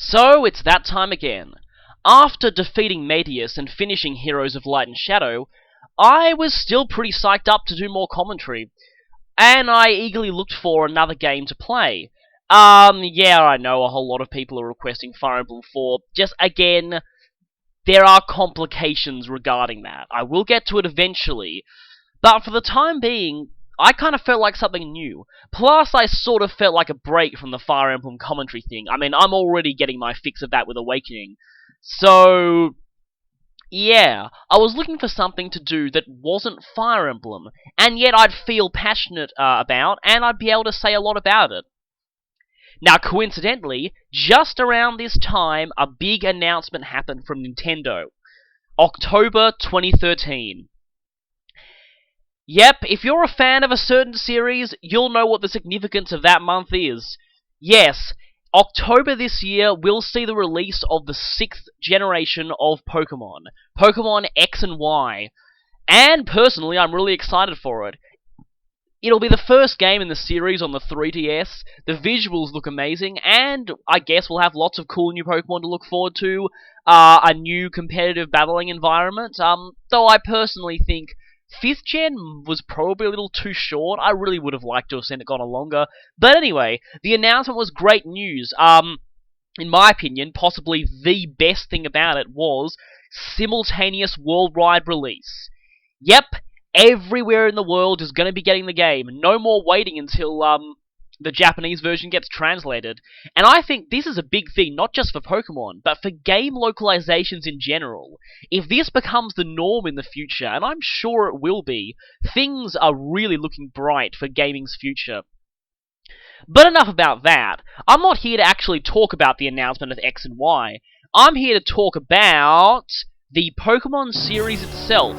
So, it's that time again. After defeating Medius and finishing Heroes of Light and Shadow, I was still pretty psyched up to do more commentary, and I eagerly looked for another game to play. Yeah, I know a whole lot of people are requesting Fire Emblem 4. Just, again, there are complications regarding that. I will get to it eventually, but for the time being, I kind of felt like something new. Plus, I sort of felt like a break from the Fire Emblem commentary thing. I mean, I'm already getting my fix of that with Awakening. So, yeah, I was looking for something to do that wasn't Fire Emblem, and yet I'd feel passionate about, and I'd be able to say a lot about it. Now, coincidentally, just around this time, a big announcement happened from Nintendo. October 2013. Yep, if you're a fan of a certain series, you'll know what the significance of that month is. Yes, October this year will see the release of the 6th generation of Pokemon. Pokemon X and Y. And personally, I'm really excited for it. It'll be the first game in the series on the 3DS, the visuals look amazing, and I guess we'll have lots of cool new Pokemon to look forward to, a new competitive battling environment, though I personally think 5th gen was probably a little too short. I really would have liked to have seen it gone on longer. But anyway, the announcement was great news. In my opinion, possibly the best thing about it was simultaneous worldwide release. Yep, everywhere in the world is going to be getting the game. No more waiting until the Japanese version gets translated. And I think this is a big thing, not just for Pokemon, but for game localizations in general. If this becomes the norm in the future, and I'm sure it will be, things are really looking bright for gaming's future. But enough about that. I'm not here to actually talk about the announcement of X and Y. I'm here to talk about the Pokemon series itself.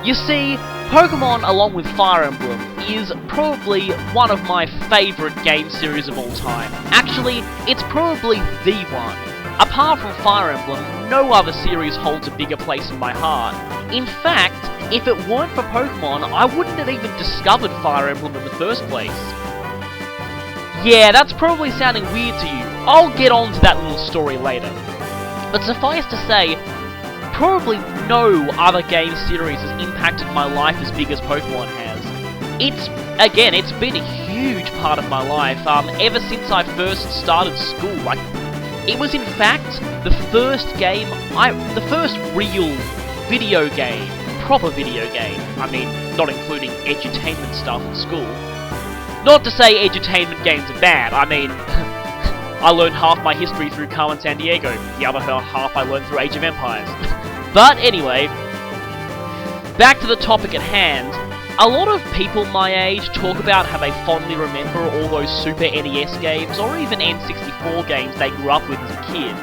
You see, Pokemon, along with Fire Emblem, is probably one of my favourite game series of all time. Actually, it's probably the one. Apart from Fire Emblem, no other series holds a bigger place in my heart. In fact, if it weren't for Pokemon, I wouldn't have even discovered Fire Emblem in the first place. Yeah, that's probably sounding weird to you. I'll get on to that little story later. But suffice to say, probably no other game series has impacted my life as big as Pokemon has. It's been a huge part of my life, ever since I first started school. It was in fact the first real video game, proper video game. I mean, not including edutainment stuff at school. Not to say edutainment games are bad, I mean, I learned half my history through Carmen Sandiego, the other half I learned through Age of Empires. But anyway, back to the topic at hand. A lot of people my age talk about how they fondly remember all those Super NES games, or even N64 games they grew up with as a kid.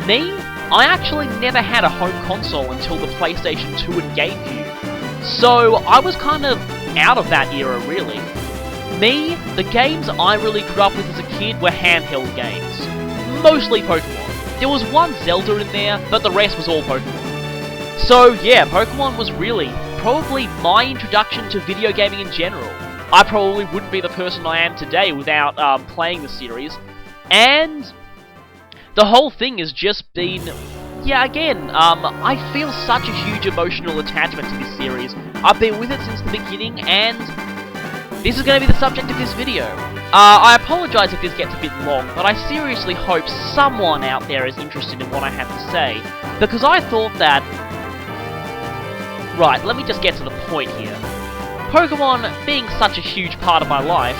Me? I actually never had a home console until the PlayStation 2 and GameCube, so I was kind of out of that era, really. Me, the games I really grew up with as a kid were handheld games. Mostly Pokemon. There was one Zelda in there, but the rest was all Pokemon. So yeah, Pokemon was really probably my introduction to video gaming in general. I probably wouldn't be the person I am today without playing the series. And the whole thing has just been, yeah, again, I feel such a huge emotional attachment to this series. I've been with it since the beginning, and this is going to be the subject of this video. I apologise if this gets a bit long, but I seriously hope someone out there is interested in what I have to say, because I thought that... Right, let me just get to the point here. Pokemon being such a huge part of my life,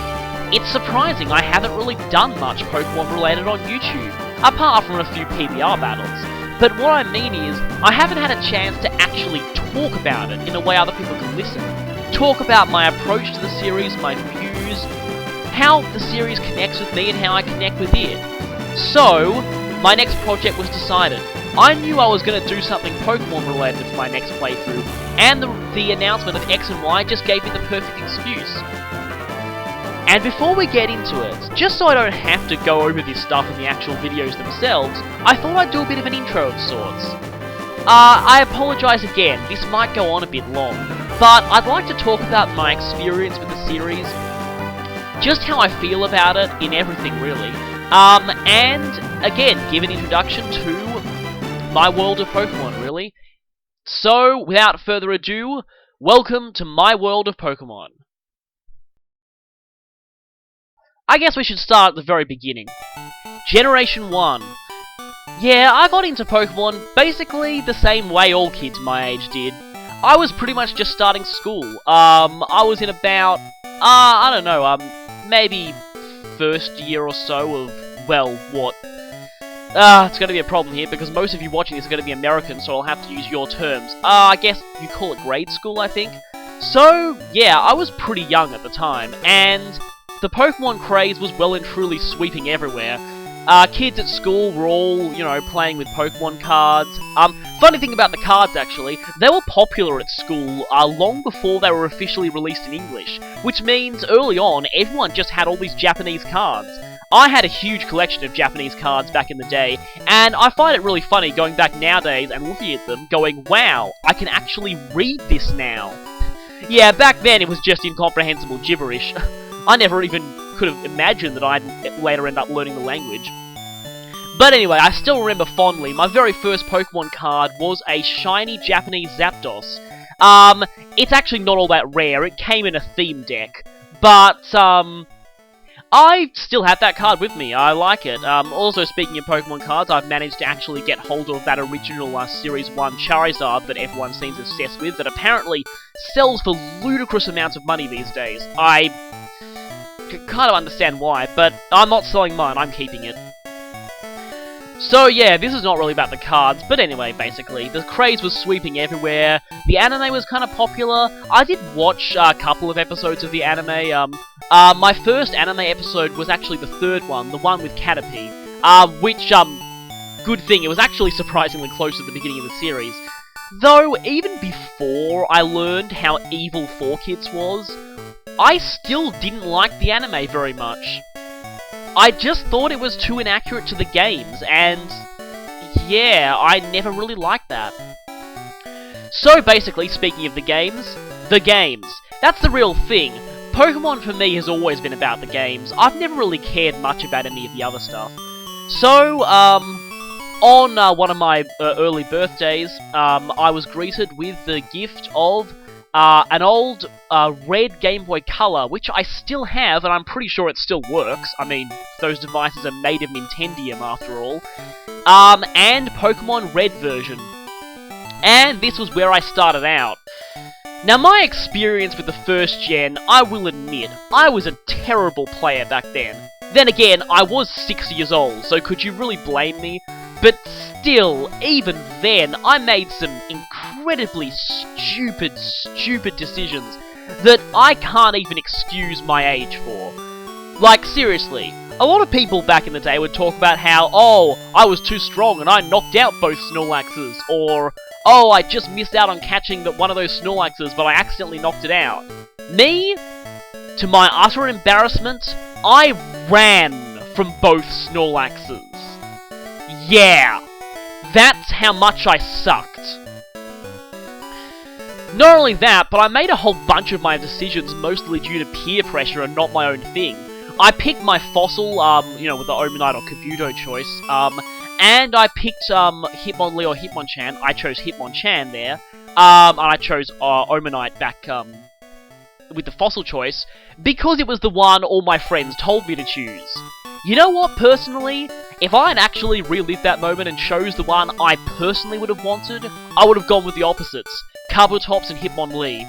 it's surprising I haven't really done much Pokemon related on YouTube, apart from a few PBR battles. But what I mean is, I haven't had a chance to actually talk about it in a way other people can listen. Talk about my approach to the series, my views, how the series connects with me and how I connect with it. So, my next project was decided. I knew I was going to do something Pokemon related for my next playthrough, and the announcement of X and Y just gave me the perfect excuse. And before we get into it, just so I don't have to go over this stuff in the actual videos themselves, I thought I'd do a bit of an intro of sorts. I apologise again, this might go on a bit long, but I'd like to talk about my experience with the series, just how I feel about it in everything really, And again, give an introduction to my world of Pokemon, really. So, without further ado, welcome to my world of Pokemon. I guess we should start at the very beginning. Generation 1. Yeah, I got into Pokemon basically the same way all kids my age did. I was pretty much just starting school. I was in about, I don't know, maybe first year or so of, well, what? It's going to be a problem here, because most of you watching this are going to be American, so I'll have to use your terms. I guess you call it grade school, I think. So, yeah, I was pretty young at the time, and the Pokemon craze was well and truly sweeping everywhere. Kids at school were all, you know, playing with Pokemon cards. Funny thing about the cards, actually, they were popular at school long before they were officially released in English, which means early on, everyone just had all these Japanese cards. I had a huge collection of Japanese cards back in the day, and I find it really funny going back nowadays and looking at them, going, wow, I can actually read this now. Yeah, back then it was just incomprehensible gibberish. I never even could have imagined that I'd later end up learning the language. But anyway, I still remember fondly, my very first Pokemon card was a shiny Japanese Zapdos. It's actually not all that rare, it came in a theme deck, but, I still have that card with me, I like it. Also, speaking of Pokemon cards, I've managed to actually get hold of that original Series 1 Charizard that everyone seems obsessed with, that apparently sells for ludicrous amounts of money these days. I kind of understand why, but I'm not selling mine, I'm keeping it. So yeah, this is not really about the cards, but anyway, basically, the craze was sweeping everywhere, the anime was kind of popular. I did watch a couple of episodes of the anime. My first anime episode was actually the third one, the one with Caterpie, which, good thing, it was actually surprisingly close to the beginning of the series. Though, even before I learned how evil 4Kids was, I still didn't like the anime very much. I just thought it was too inaccurate to the games, and yeah, I never really liked that. So basically, speaking of the games, that's the real thing. Pokemon for me has always been about the games. I've never really cared much about any of the other stuff. So, on one of my early birthdays, I was greeted with the gift of an old red Game Boy Color, which I still have, and I'm pretty sure it still works. I mean, those devices are made of Nintendium after all. And Pokemon Red version. And this was where I started out. Now, my experience with the first gen, I will admit, I was a terrible player back then. Then again, I was 6 years old, so could you really blame me? But still, even then, I made some incredibly stupid decisions that I can't even excuse my age for. Like, seriously, a lot of people back in the day would talk about how, oh, I was too strong and I knocked out both Snorlaxes, or, oh, I just missed out on catching one of those Snorlaxes, but I accidentally knocked it out. Me, to my utter embarrassment, I ran from both Snorlaxes. Yeah, that's how much I sucked. Not only that, but I made a whole bunch of my decisions mostly due to peer pressure and not my own thing. I picked my fossil, you know, with the Omanite or Kabuto choice, and I picked, Hitmonlee or Hitmonchan. I chose Hitmonchan there, and I chose, Omanite back, with the fossil choice, because it was the one all my friends told me to choose. You know what, personally? If I had actually relived that moment and chose the one I personally would have wanted, I would have gone with the opposites, Kabutops and Hitmonlee.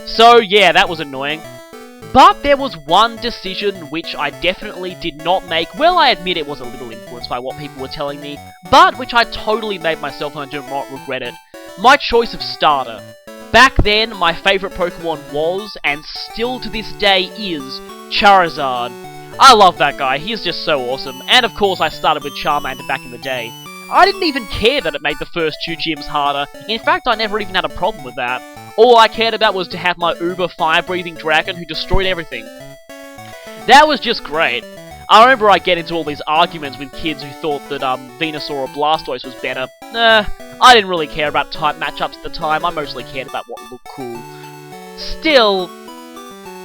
So yeah, that was annoying. But there was one decision which I definitely did not make. Well, I admit it was a little influenced by what people were telling me, but which I totally made myself and I do not regret it. My choice of starter. Back then, my favourite Pokemon was, and still to this day is, Charizard. I love that guy, he's just so awesome, and of course I started with Charmander back in the day. I didn't even care that it made the first 2 gyms harder. In fact, I never even had a problem with that. All I cared about was to have my uber fire-breathing dragon who destroyed everything. That was just great. I remember I get into all these arguments with kids who thought that Venusaur or Blastoise was better. Nah, I didn't really care about type matchups at the time, I mostly cared about what looked cool. Still,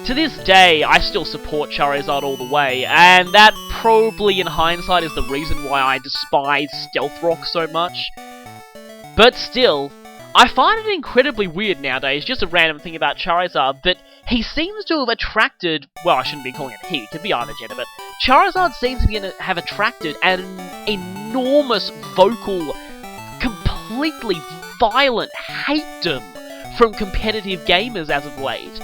To this day, I still support Charizard all the way, and that probably in hindsight is the reason why I despise Stealth Rock so much. But still, I find it incredibly weird nowadays, just a random thing about Charizard, but he seems to have attracted, well, I shouldn't be calling it he, it could be either gender, but Charizard seems to have attracted an enormous vocal, completely violent hatedom from competitive gamers as of late.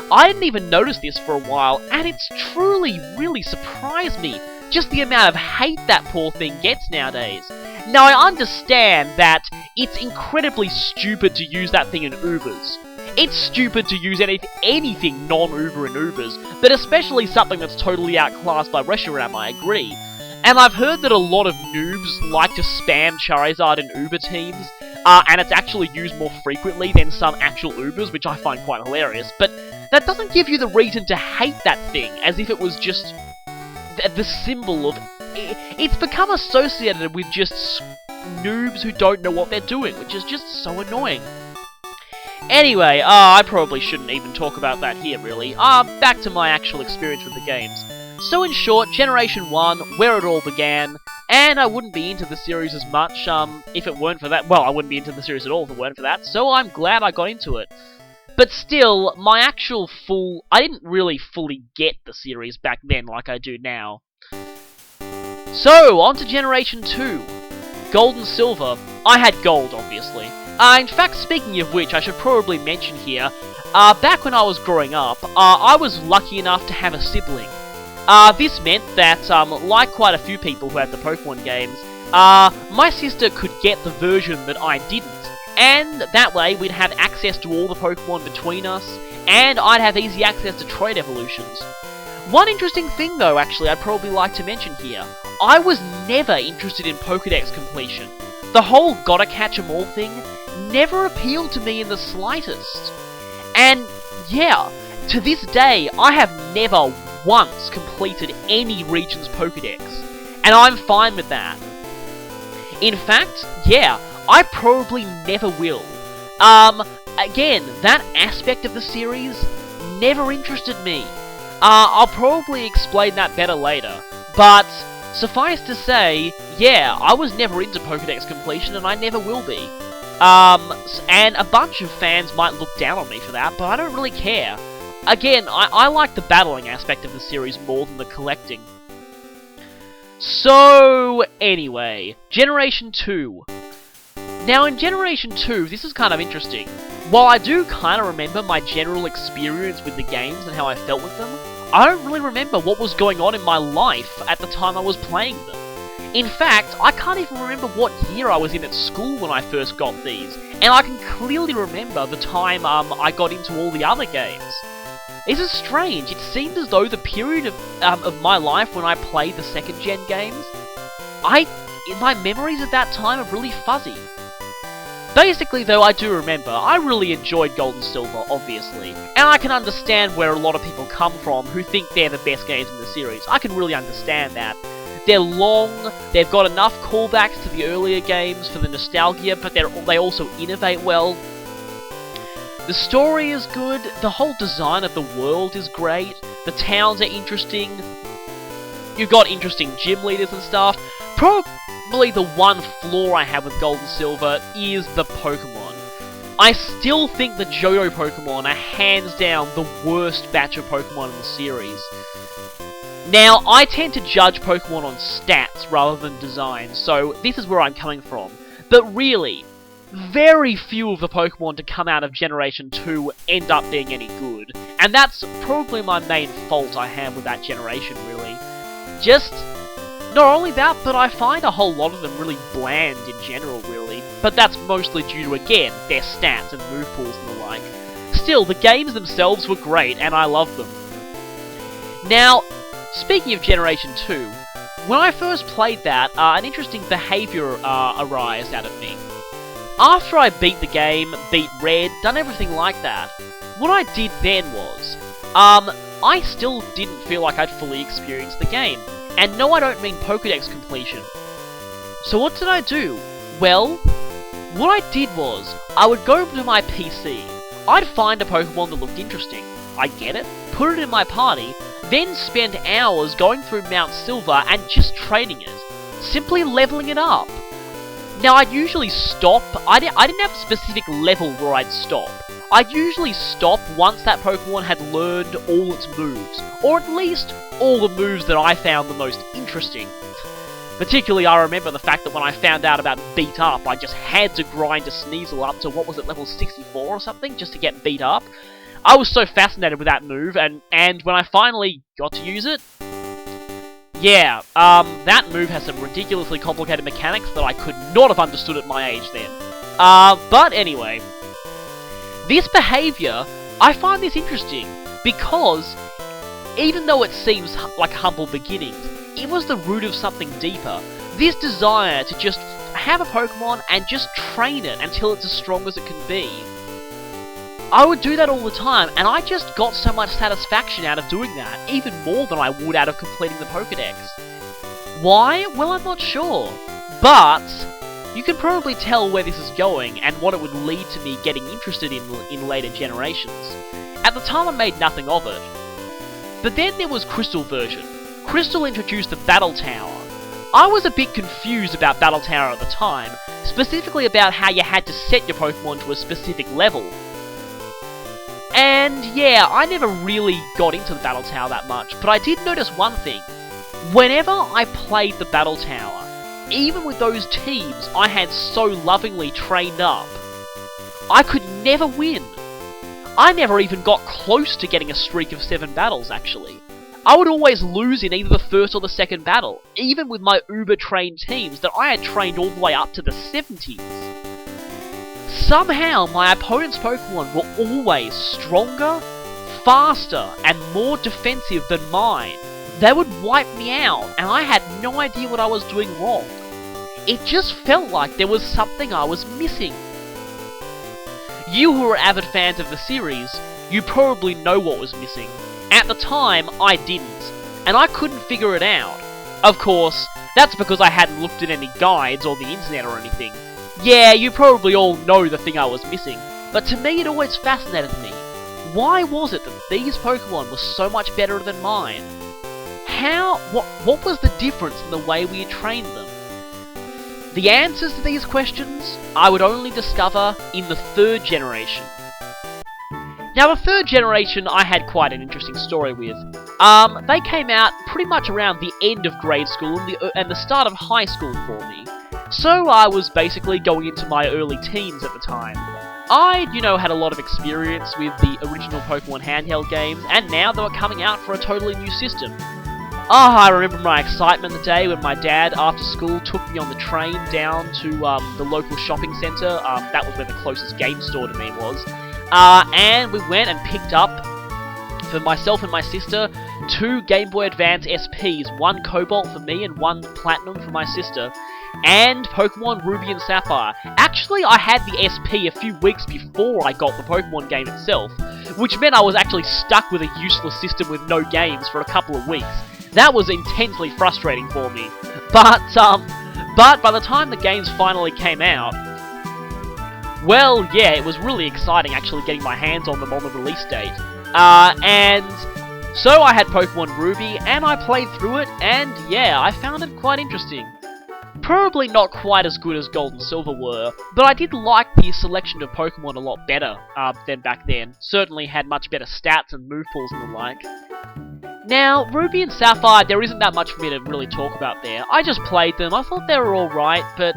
I didn't even notice this for a while, and it's truly really surprised me, just the amount of hate that poor thing gets nowadays. Now, I understand that it's incredibly stupid to use that thing in Ubers. It's stupid to use anything non-Uber in Ubers, but especially something that's totally outclassed by Reshiram, I agree. And I've heard that a lot of noobs like to spam Charizard in Uber teams, and it's actually used more frequently than some actual Ubers, which I find quite hilarious, but that doesn't give you the reason to hate that thing, as if it was just the symbol of... It's become associated with just noobs who don't know what they're doing, which is just so annoying. Anyway, I probably shouldn't even talk about that here, really. Back to my actual experience with the games. So in short, Generation 1, where it all began, and I wouldn't be into the series as much, if it weren't for that. Well, I wouldn't be into the series at all if it weren't for that, so I'm glad I got into it. But still, my actual I didn't really fully get the series back then like I do now. So, on to Generation 2. Gold and Silver. I had Gold, obviously. In fact, speaking of which, I should probably mention here, back when I was growing up, I was lucky enough to have a sibling. This meant that, like quite a few people who had the Pokemon games, my sister could get the version that I didn't. And that way, we'd have access to all the Pokemon between us, and I'd have easy access to trade evolutions. One interesting thing, though, actually, I'd probably like to mention here. I was never interested in Pokédex completion. The whole gotta catch 'em all thing never appealed to me in the slightest. And, yeah, to this day, I have never once completed any region's Pokédex. And I'm fine with that. In fact, yeah, I probably never will. Again, that aspect of the series never interested me. I'll probably explain that better later, but suffice to say, yeah, I was never into Pokédex completion and I never will be. And a bunch of fans might look down on me for that, but I don't really care. Again, I like the battling aspect of the series more than the collecting. So, anyway, Generation 2. Now, in Generation 2, this is kind of interesting. While I do kind of remember my general experience with the games and how I felt with them, I don't really remember what was going on in my life at the time I was playing them. In fact, I can't even remember what year I was in at school when I first got these, and I can clearly remember the time I got into all the other games. This is strange. It seemed as though the period of my life when I played the second gen games, my memories at that time are really fuzzy. Basically, though, I do remember, I really enjoyed Gold and Silver, obviously, and I can understand where a lot of people come from who think they're the best games in the series. I can really understand that. They're long, they've got enough callbacks to the earlier games for the nostalgia, but they also innovate well. The story is good, the whole design of the world is great, the towns are interesting, you've got interesting gym leaders and stuff. Probably the one flaw I have with Gold and Silver is the Pokemon. I still think the Johto Pokemon are hands down the worst batch of Pokemon in the series. Now, I tend to judge Pokemon on stats rather than design, so this is where I'm coming from. But really, very few of the Pokemon to come out of Generation 2 end up being any good. And that's probably my main fault I have with that generation, really. Just, not only that, but I find a whole lot of them really bland in general, really. But that's mostly due to, again, their stats and move pools and the like. Still, the games themselves were great, and I loved them. Now, speaking of Generation 2, when I first played that, an interesting behaviour arose out of me. After I beat the game, beat Red, done everything like that, what I did then was, I still didn't feel like I'd fully experienced the game. And no, I don't mean Pokédex completion. So what did I do? Well, what I did was, I would go to my PC, I'd find a Pokemon that looked interesting. I get it, put it in my party, then spend hours going through Mount Silver and just training it. Simply leveling it up. Now, I'd usually stop. I didn't have a specific level where I'd stop. I'd usually stop once that Pokemon had learned all its moves, or at least all the moves that I found the most interesting. Particularly, I remember the fact that when I found out about Beat Up, I just had to grind a Sneasel up to, what was it, level 64 or something, just to get Beat Up. I was so fascinated with that move, and when I finally got to use it, yeah, that move has some ridiculously complicated mechanics that I could not have understood at my age then. But anyway, this behaviour, I find this interesting, because even though it seems like humble beginnings, it was the root of something deeper. This desire to just have a Pokemon and just train it until it's as strong as it can be. I would do that all the time, and I just got so much satisfaction out of doing that, even more than I would out of completing the Pokédex. Why? Well, I'm not sure. But you can probably tell where this is going, and what it would lead to me getting interested in later generations. At the time, I made nothing of it. But then there was Crystal version. Crystal introduced the Battle Tower. I was a bit confused about Battle Tower at the time, specifically about how you had to set your Pokemon to a specific level. And yeah, I never really got into the Battle Tower that much, but I did notice one thing. Whenever I played the Battle Tower, even with those teams I had so lovingly trained up, I could never win. I never even got close to getting a streak of 7 battles, actually. I would always lose in either the first or the second battle, even with my uber-trained teams that I had trained all the way up to the 70s. Somehow, my opponent's Pokemon were always stronger, faster, and more defensive than mine. They would wipe me out, and I had no idea what I was doing wrong. It just felt like there was something I was missing. You who are avid fans of the series, you probably know what was missing. At the time, I didn't, and I couldn't figure it out. Of course, that's because I hadn't looked at any guides or the internet or anything. Yeah, you probably all know the thing I was missing, but to me it always fascinated me. Why was it that these Pokemon were so much better than mine? What was the difference in the way we had trained them? The answers to these questions, I would only discover in the 3rd generation. Now, the 3rd generation I had quite an interesting story with. They came out pretty much around the end of grade school and the start of high school for me. So I was basically going into my early teens at the time. I'd, had a lot of experience with the original Pokemon handheld games, and now they were coming out for a totally new system. I remember my excitement the day when my dad, after school, took me on the train down to the local shopping centre. That was where the closest game store to me was. And we went and picked up, for myself and my sister, 2 Game Boy Advance SPs, 1 Cobalt for me and 1 Platinum for my sister, and Pokemon Ruby and Sapphire. Actually, I had the SP a few weeks before I got the Pokemon game itself, which meant I was actually stuck with a useless system with no games for a couple of weeks. That was intensely frustrating for me. But by the time the games finally came out, well, yeah, it was really exciting actually getting my hands on them on the release date. And so I had Pokemon Ruby, and I played through it, and yeah, I found it quite interesting. Probably not quite as good as Gold and Silver were, but I did like the selection of Pokemon a lot better than back then. Certainly had much better stats and move pools and the like. Now, Ruby and Sapphire, there isn't that much for me to really talk about there. I just played them, I thought they were alright, but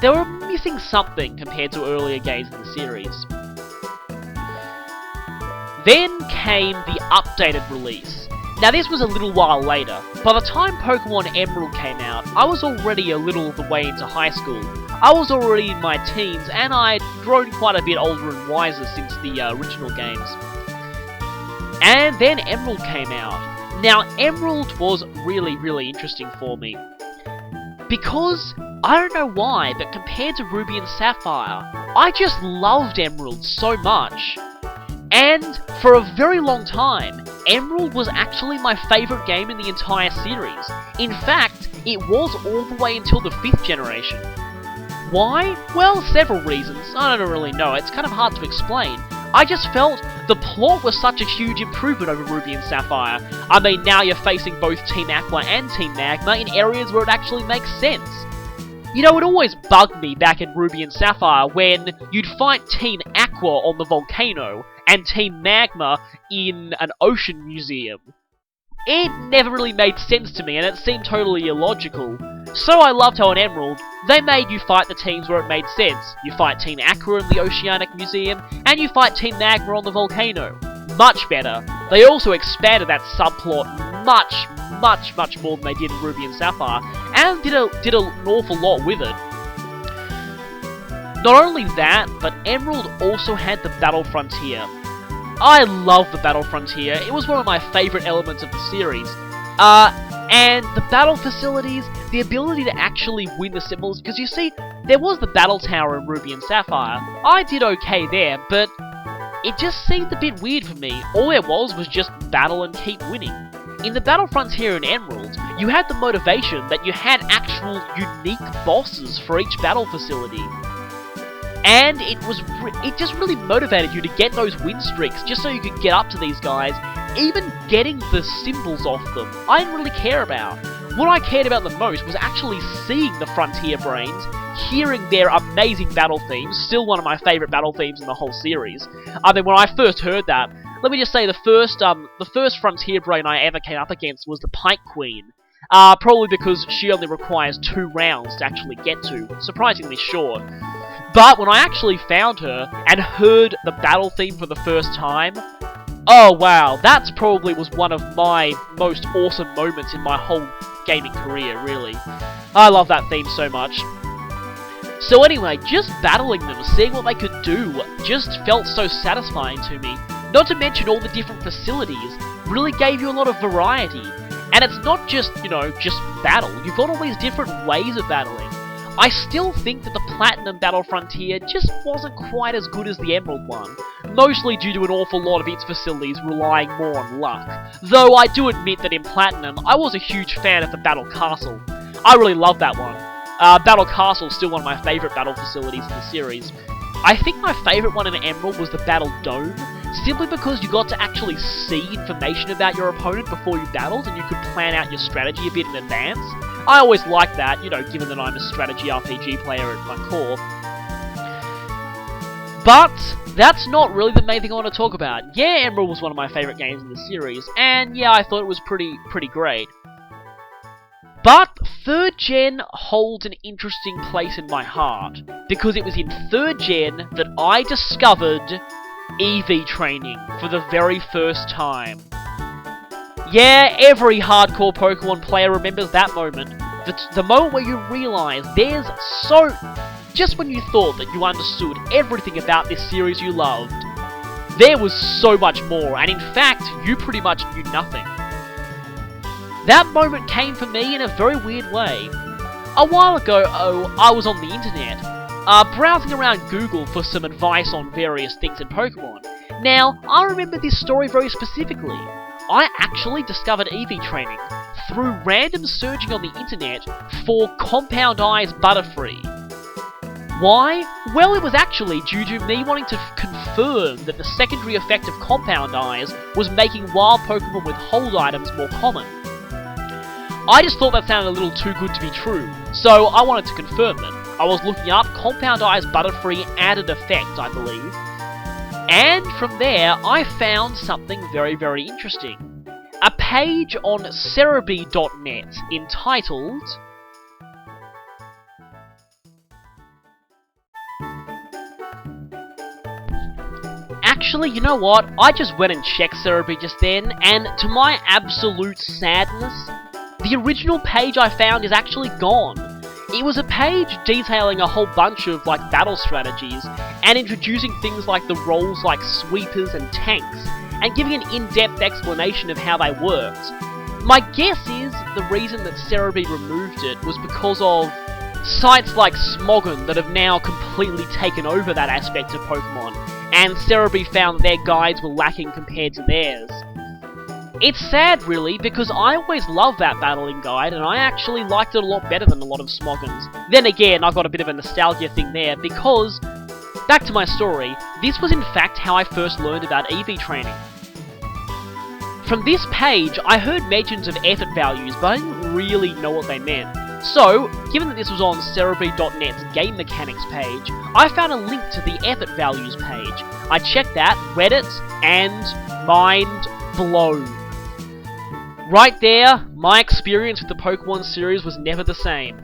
they were missing something compared to earlier games in the series. Then came the updated release. Now this was a little while later. By the time Pokemon Emerald came out, I was already a little of the way into high school. I was already in my teens, and I'd grown quite a bit older and wiser since the original games. And then Emerald came out. Now Emerald was really, really interesting for me. Because, I don't know why, but compared to Ruby and Sapphire, I just loved Emerald so much. And for a very long time, Emerald was actually my favourite game in the entire series. In fact, it was all the way until the 5th generation. Why? Well, several reasons. I don't really know. It's kind of hard to explain. I just felt the plot was such a huge improvement over Ruby and Sapphire. I mean, now you're facing both Team Aqua and Team Magma in areas where it actually makes sense. You know, it always bugged me back in Ruby and Sapphire when you'd fight Team Aqua on the volcano and Team Magma in an ocean museum. It never really made sense to me, and it seemed totally illogical. So I loved how in Emerald, they made you fight the teams where it made sense. You fight Team Aqua in the Oceanic Museum, and you fight Team Magma on the volcano. Much better. They also expanded that subplot much more than they did in Ruby and Sapphire, and did an awful lot with it. Not only that, but Emerald also had the Battle Frontier. I love the Battle Frontier. It was one of my favourite elements of the series. And the battle facilities, the ability to actually win the symbols, because you see, there was the Battle Tower in Ruby and Sapphire. I did okay there, but it just seemed a bit weird for me. All there was just battle and keep winning. In the Battle Frontier in Emerald, you had the motivation that you had actual unique bosses for each battle facility. And it just really motivated you to get those win streaks, just so you could get up to these guys. Even getting the symbols off them, I didn't really care about. What I cared about the most was actually seeing the Frontier Brains, hearing their amazing battle themes, still one of my favourite battle themes in the whole series. I mean, when I first heard that, let me just say the first Frontier Brain I ever came up against was the Pike Queen. Probably because she only requires 2 rounds to actually get to, surprisingly short. But when I actually found her and heard the battle theme for the first time, oh wow, that's probably was one of my most awesome moments in my whole gaming career, really. I love that theme so much. So anyway, just battling them, seeing what they could do, just felt so satisfying to me. Not to mention all the different facilities, really gave you a lot of variety. And it's not just, you know, just battle, you've got all these different ways of battling. I still think that the Platinum Battle Frontier just wasn't quite as good as the Emerald one, mostly due to an awful lot of its facilities relying more on luck. Though I do admit that in Platinum, I was a huge fan of the Battle Castle. I really love that one. Battle Castle is still one of my favourite battle facilities in the series. I think my favourite one in Emerald was the Battle Dome, simply because you got to actually see information about your opponent before you battled, and you could plan out your strategy a bit in advance. I always liked that, you know, given that I'm a strategy RPG player at my core. But that's not really the main thing I want to talk about. Yeah, Emerald was one of my favourite games in the series, and yeah, I thought it was pretty great. But 3rd Gen holds an interesting place in my heart, because it was in 3rd Gen that I discovered EV training for the very first time. Yeah, every hardcore Pokemon player remembers that moment. The moment where you realise there's so... Just when you thought that you understood everything about this series you loved, there was so much more, and in fact, you pretty much knew nothing. That moment came for me in a very weird way. A while ago, I was on the internet, browsing around Google for some advice on various things in Pokemon. Now, I remember this story very specifically. I actually discovered EV training through random searching on the internet for Compound Eyes Butterfree. Why? Well, it was actually due to me wanting to confirm that the secondary effect of Compound Eyes was making wild Pokemon with hold items more common. I just thought that sounded a little too good to be true, so I wanted to confirm it. I was looking up Compound Eyes Butterfree added effect, I believe. And from there, I found something very interesting. A page on Cerebi.net entitled... Actually, you know what? I just went and checked Cerebi just then, and to my absolute sadness, the original page I found is actually gone. It was a page detailing a whole bunch of, like, battle strategies, and introducing things like the roles like sweepers and tanks, and giving an in-depth explanation of how they worked. My guess is the reason that Cerebi removed it was because of sites like Smogon that have now completely taken over that aspect of Pokemon, and Cerebi found their guides were lacking compared to theirs. It's sad, really, because I always loved that battling guide, and I actually liked it a lot better than a lot of Smogon's. Then again, I've got a bit of a nostalgia thing there, because back to my story, this was in fact how I first learned about EV training. From this page, I heard mentions of effort values, but I didn't really know what they meant. So, given that this was on Cerebri.net's game mechanics page, I found a link to the effort values page. I checked that, read it, and mind blown. Right there, my experience with the Pokemon series was never the same.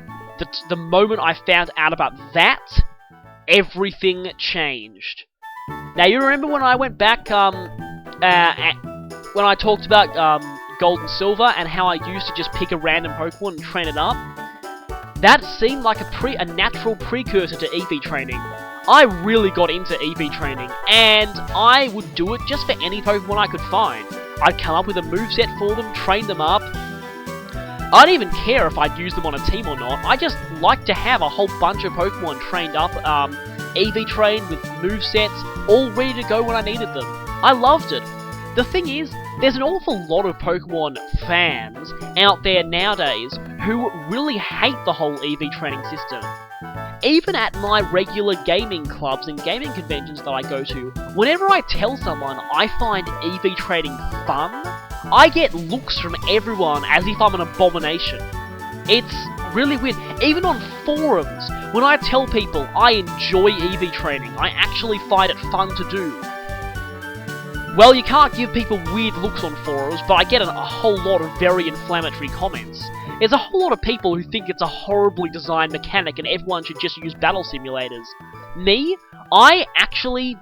The moment I found out about that, everything changed. Now, you remember when I went back, when I talked about Gold and Silver and how I used to just pick a random Pokemon and train it up? That seemed like a natural precursor to EV training. I really got into EV training, and I would do it just for any Pokemon I could find. I'd come up with a moveset for them, train them up. I didn't even care if I'd use them on a team or not. I just liked to have a whole bunch of Pokemon trained up, EV trained with movesets, all ready to go when I needed them. I loved it. The thing is, there's an awful lot of Pokemon fans out there nowadays who really hate the whole EV training system. Even at my regular gaming clubs and gaming conventions that I go to, whenever I tell someone I find EV training fun, I get looks from everyone as if I'm an abomination. It's really weird. Even on forums, when I tell people I enjoy EV training, I actually find it fun to do. Well, you can't give people weird looks on forums, but I get a whole lot of very inflammatory comments. There's a whole lot of people who think it's a horribly designed mechanic and everyone should just use battle simulators. Me? I actually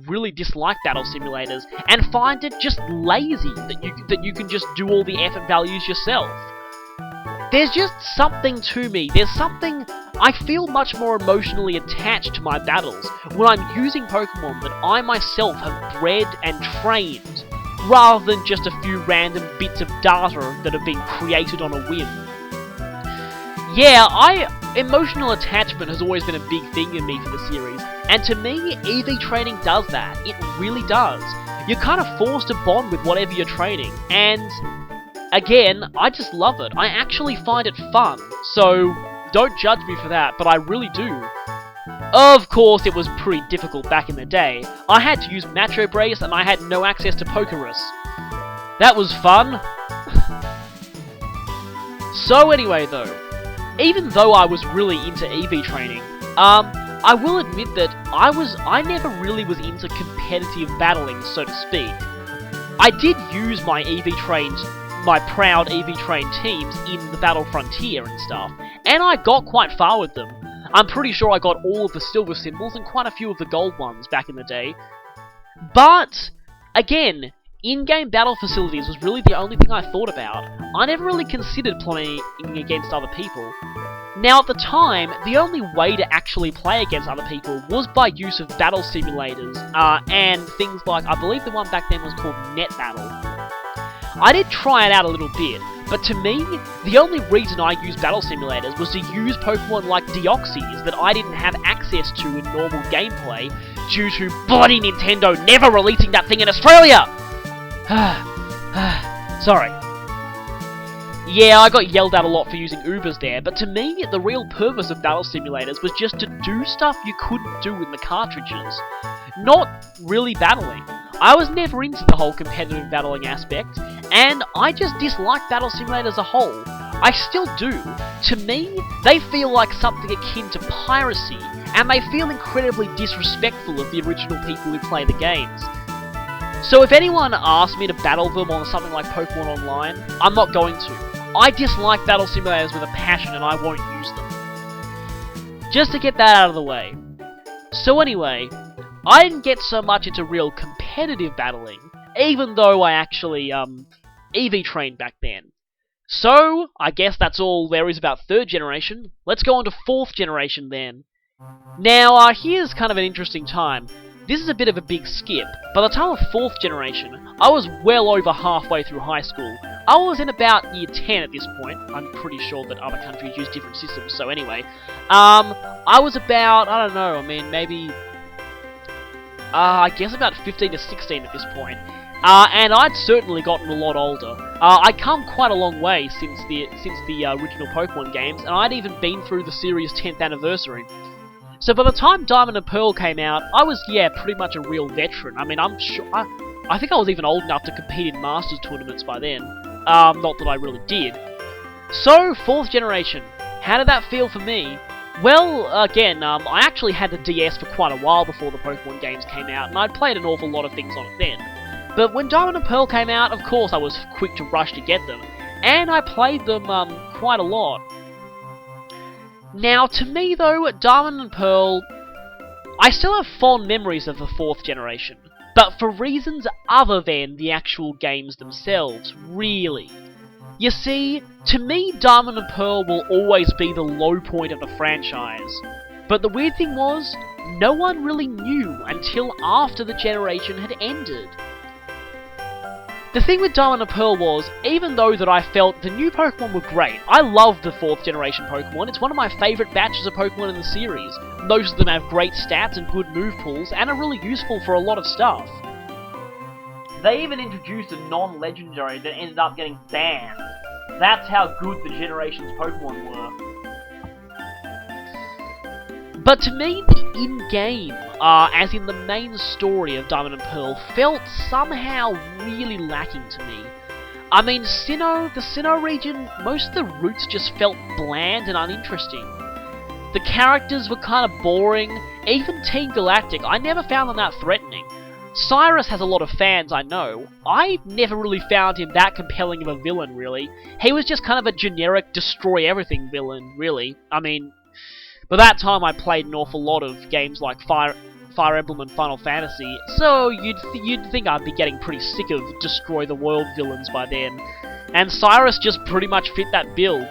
really dislike battle simulators and find it just lazy that you can just do all the effort values yourself. There's just something to me. There's something... I feel much more emotionally attached to my battles when I'm using Pokemon that I myself have bred and trained, rather than just a few random bits of data that have been created on a whim. Yeah, emotional attachment has always been a big thing in me for the series, and to me, EV training does that. It really does. You're kind of forced to bond with whatever you're training, and again, I just love it. I actually find it fun, so don't judge me for that, but I really do. Of course, it was pretty difficult back in the day. I had to use Macho Brace and I had no access to Pokerus. That was fun. So anyway though, even though I was really into EV training, I will admit that I never really was into competitive battling, so to speak. I did use my proud EV trained teams in the Battle Frontier and stuff, and I got quite far with them. I'm pretty sure I got all of the silver symbols and quite a few of the gold ones back in the day. But, again, in-game battle facilities was really the only thing I thought about. I never really considered playing against other people. Now, at the time, the only way to actually play against other people was by use of battle simulators, and things like, I believe the one back then was called Net Battle. I did try it out a little bit, but to me, the only reason I used battle simulators was to use Pokemon like Deoxys that I didn't have access to in normal gameplay due to bloody Nintendo never releasing that thing in Australia! Sorry. Yeah, I got yelled at a lot for using Ubers there, but to me, the real purpose of battle simulators was just to do stuff you couldn't do in the cartridges. Not really battling. I was never into the whole competitive battling aspect, and I just dislike battle simulators as a whole. I still do. To me, they feel like something akin to piracy, and they feel incredibly disrespectful of the original people who play the games. So if anyone asks me to battle them on something like Pokemon Online, I'm not going to. I dislike battle simulators with a passion and I won't use them. Just to get that out of the way. So anyway, I didn't get so much into real competitive battling, even though I actually, EV trained back then. So, I guess that's all there is about 3rd generation. Let's go on to 4th generation then. Now, here's kind of an interesting time. This is a bit of a big skip. By the time of 4th generation, I was well over halfway through high school. I was in about year 10 at this point. I'm pretty sure that other countries use different systems, so anyway. I was about, I don't know, I mean, maybe... I guess about 15 to 16 at this point. And I'd certainly gotten a lot older. I'd come quite a long way since the original Pokemon games, and I'd even been through the series' 10th anniversary. So by the time Diamond and Pearl came out, I was, yeah, pretty much a real veteran. I mean, I'm sure... I think I was even old enough to compete in Masters tournaments by then. Not that I really did. So, 4th generation. How did that feel for me? Well, again, I actually had the DS for quite a while before the Pokemon games came out, and I'd played an awful lot of things on it then. But when Diamond and Pearl came out, of course I was quick to rush to get them, and I played them quite a lot. Now, to me though, Diamond and Pearl, I still have fond memories of the 4th generation, but for reasons other than the actual games themselves, really. You see, to me, Diamond and Pearl will always be the low point of the franchise. But the weird thing was, no one really knew until after the generation had ended. The thing with Diamond and Pearl was, even though that I felt the new Pokemon were great, I love the 4th generation Pokemon, it's one of my favourite batches of Pokemon in the series. Most of them have great stats and good move pools, and are really useful for a lot of stuff. They even introduced a non-legendary that ended up getting banned. That's how good the generation's Pokemon were. But to me, the in-game, as in the main story of Diamond and Pearl, felt somehow really lacking to me. I mean, the Sinnoh region, most of the routes just felt bland and uninteresting. The characters were kind of boring, even Team Galactic, I never found them that threatening. Cyrus has a lot of fans, I know. I never really found him that compelling of a villain, really. He was just kind of a generic destroy-everything villain, really. I mean, by that time I played an awful lot of games like Fire Emblem and Final Fantasy, so you'd think I'd be getting pretty sick of destroy-the-world villains by then. And Cyrus just pretty much fit that bill.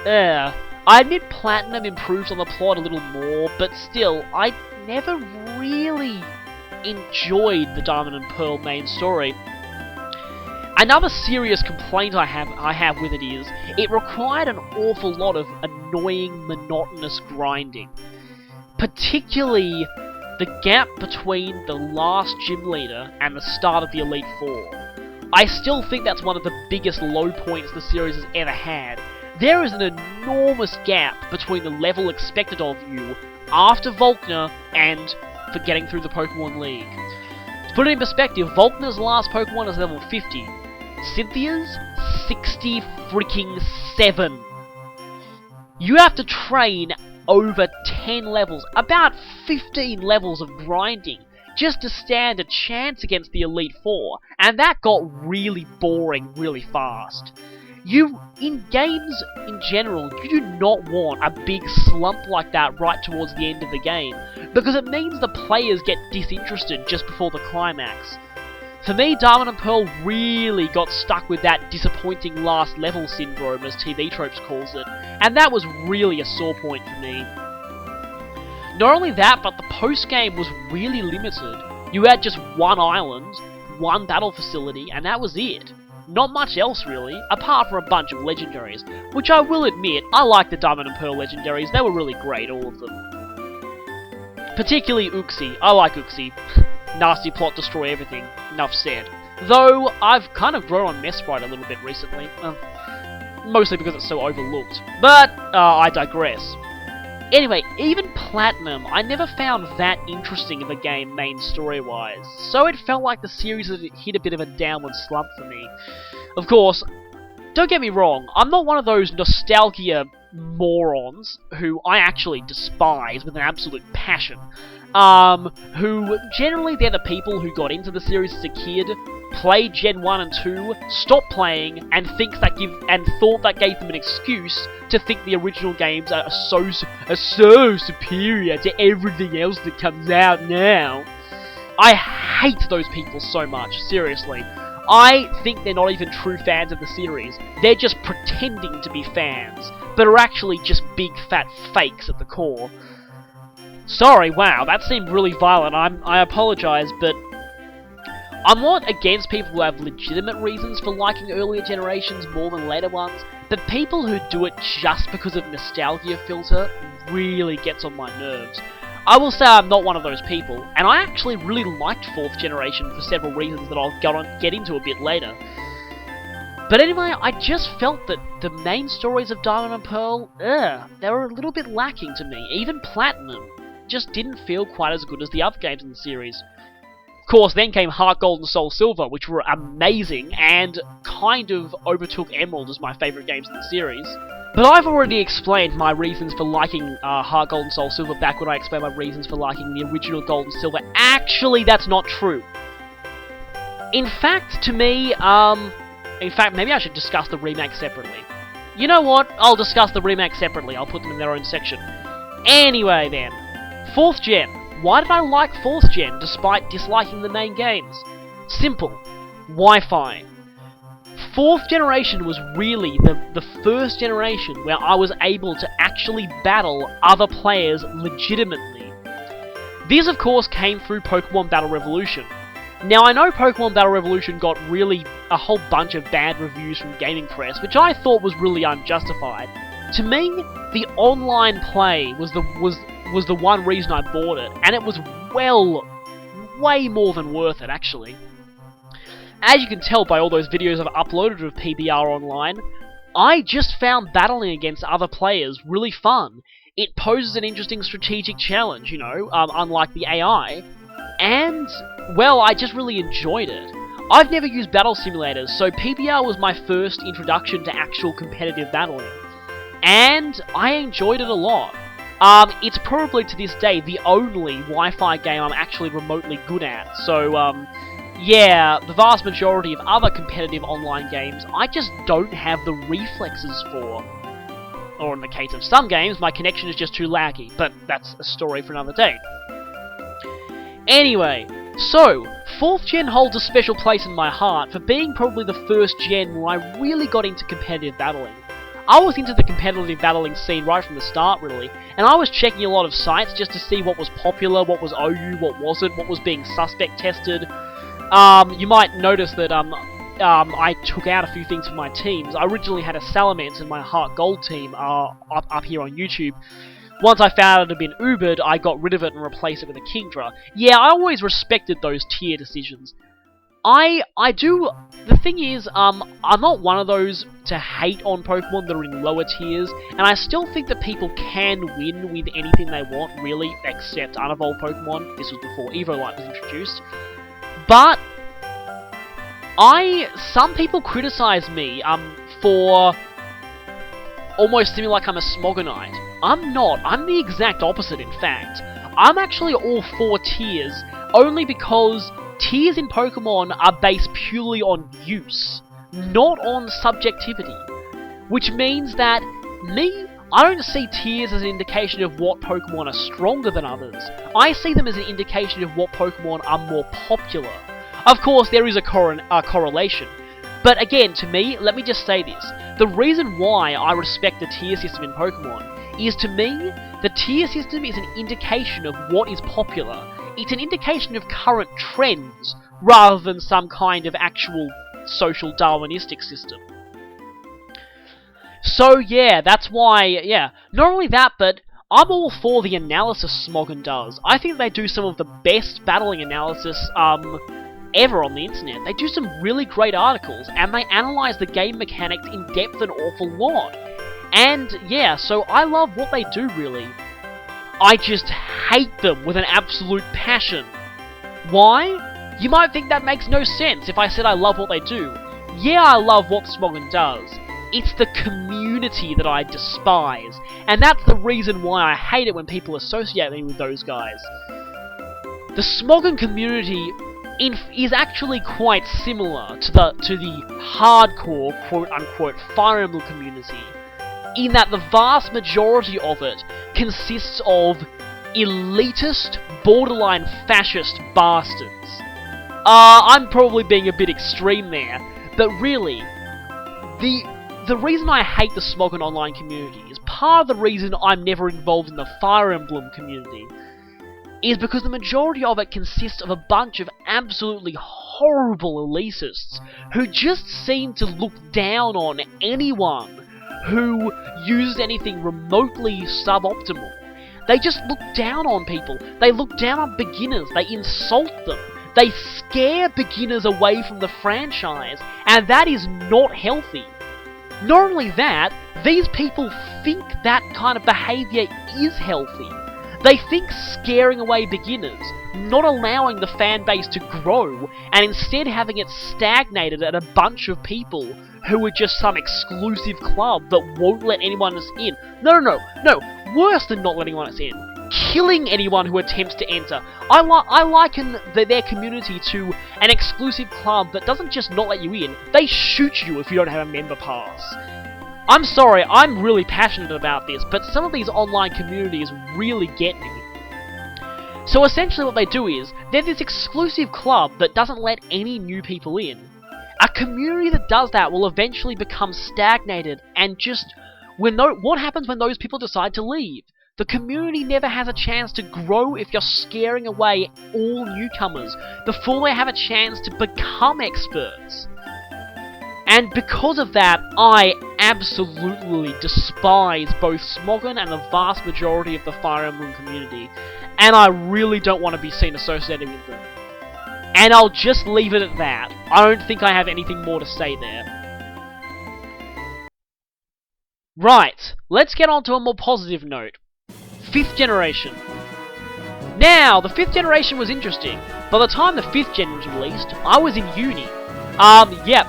I admit Platinum improves on the plot a little more, but still, I never really enjoyed the Diamond and Pearl main story. Another serious complaint I have with it is, it required an awful lot of annoying, monotonous grinding. Particularly, the gap between the last gym leader and the start of the Elite Four. I still think that's one of the biggest low points the series has ever had. There is an enormous gap between the level expected of you after Volkner and for getting through the Pokemon League. To put it in perspective, Volkner's last Pokemon is level 50. Cynthia's 60 freaking 7. You have to train over 10 levels, about 15 levels of grinding, just to stand a chance against the Elite Four, and that got really boring really fast. In games in general, you do not want a big slump like that right towards the end of the game, because it means the players get disinterested just before the climax. For me, Diamond and Pearl really got stuck with that disappointing last level syndrome, as TV Tropes calls it, and that was really a sore point for me. Not only that, but the post-game was really limited. You had just one island, one battle facility, and that was it. Not much else really, apart from a bunch of legendaries, which I will admit, I like the Diamond and Pearl legendaries, they were really great, all of them. Particularly Uxie, I like Uxie. Nasty plot, destroy everything, enough said. Though, I've kind of grown on Mesprit a little bit recently, mostly because it's so overlooked. But, I digress. Anyway, even Platinum, I never found that interesting of a game main story-wise, so it felt like the series had hit a bit of a downward slump for me. Of course, don't get me wrong, I'm not one of those nostalgia morons who I actually despise with an absolute passion. Who generally they're the people who got into the series as a kid, played Gen 1 and 2, stopped playing, and thought that gave them an excuse to think the original games are so superior to everything else that comes out now. I hate those people so much, seriously. I think they're not even true fans of the series. They're just pretending to be fans, but are actually just big fat fakes at the core. Sorry, wow, that seemed really violent. I apologize, but I'm not against people who have legitimate reasons for liking earlier generations more than later ones, but people who do it just because of nostalgia filter really gets on my nerves. I will say I'm not one of those people, and I actually really liked 4th generation for several reasons that I'll get into a bit later. But anyway, I just felt that the main stories of Diamond and Pearl, they were a little bit lacking to me, even Platinum. just didn't feel quite as good as the other games in the series. Of course, then came HeartGold and SoulSilver, which were amazing, and kind of overtook Emerald as my favourite games in the series. But I've already explained my reasons for liking HeartGold and SoulSilver back when I explained my reasons for liking the original Gold and Silver. Actually, that's not true. In fact, to me, maybe I should discuss the remake separately. You know what? I'll discuss the remake separately. I'll put them in their own section. Anyway, then. 4th Gen. Why did I like 4th Gen, despite disliking the main games? Simple. Wi-Fi. 4th generation was really the first generation where I was able to actually battle other players legitimately. This, of course, came through Pokemon Battle Revolution. Now, I know Pokemon Battle Revolution got really a whole bunch of bad reviews from gaming press, which I thought was really unjustified. To me, the online play was the one reason I bought it, and it was, well, way more than worth it, actually. As you can tell by all those videos I've uploaded of PBR online, I just found battling against other players really fun. It poses an interesting strategic challenge, you know, unlike the AI, and, well, I just really enjoyed it. I've never used battle simulators, so PBR was my first introduction to actual competitive battling, and I enjoyed it a lot. It's probably to this day the only Wi-Fi game I'm actually remotely good at, so, yeah, the vast majority of other competitive online games I just don't have the reflexes for. Or in the case of some games, my connection is just too laggy, but that's a story for another day. Anyway, so, 4th Gen holds a special place in my heart for being probably the first gen where I really got into competitive battling. I was into the competitive battling scene right from the start, really, and I was checking a lot of sites just to see what was popular, what was OU, what wasn't, what was being suspect tested. You might notice that I took out a few things from my teams. I originally had a Salamence in my HeartGold team up here on YouTube. Once I found it had been Ubered, I got rid of it and replaced it with a Kingdra. Yeah, I always respected those tier decisions. The thing is, I'm not one of those to hate on Pokemon that are in lower tiers, and I still think that people can win with anything they want, really, except unevolved Pokemon. This was before Evolite was introduced. But some people criticize me for almost seeming like I'm a Smogonite. I'm not. I'm the exact opposite, in fact. I'm actually all 4 tiers, only because tiers in Pokemon are based purely on use, not on subjectivity. Which means that, I don't see tiers as an indication of what Pokemon are stronger than others. I see them as an indication of what Pokemon are more popular. Of course, there is a correlation. But again, to me, let me just say this. The reason why I respect the tier system in Pokemon is, to me, the tier system is an indication of what is popular. It's an indication of current trends, rather than some kind of actual social Darwinistic system. So yeah, that's why, yeah. Not only that, but I'm all for the analysis Smogon does. I think they do some of the best battling analysis, ever on the internet. They do some really great articles, and they analyze the game mechanics in depth an awful lot. And yeah, so I love what they do, really. I just hate them with an absolute passion. Why? You might think that makes no sense if I said I love what they do. Yeah, I love what Smogon does. It's the community that I despise, and that's the reason why I hate it when people associate me with those guys. The Smogon community is actually quite similar to the hardcore, quote-unquote, Fire Emblem community, in that the vast majority of it consists of elitist, borderline fascist bastards. I'm probably being a bit extreme there, but really, the reason I hate the Smogon online community is part of the reason I'm never involved in the Fire Emblem community, is because the majority of it consists of a bunch of absolutely horrible elitists who just seem to look down on anyone who uses anything remotely suboptimal. They just look down on people. They look down on beginners. They insult them. They scare beginners away from the franchise, and that is not healthy. Not only that, these people think that kind of behaviour is healthy. They think scaring away beginners, not allowing the fan base to grow, and instead having it stagnated at a bunch of people who are just some exclusive club that won't let anyone else in. No, worse than not letting anyone else in. Killing anyone who attempts to enter. I liken their community to an exclusive club that doesn't just not let you in, they shoot you if you don't have a member pass. I'm sorry, I'm really passionate about this, but some of these online communities really get me. So essentially what they do is, they're this exclusive club that doesn't let any new people in. A community that does that will eventually become stagnated, and just, what happens when those people decide to leave? The community never has a chance to grow if you're scaring away all newcomers before they have a chance to become experts. And because of that, I absolutely despise both Smogon and the vast majority of the Fire Emblem community, and I really don't want to be seen associated with them. And I'll just leave it at that. I don't think I have anything more to say there. Right, let's get on to a more positive note. 5th generation. Now, the 5th generation was interesting. By the time the 5th gen was released, I was in uni. Yep.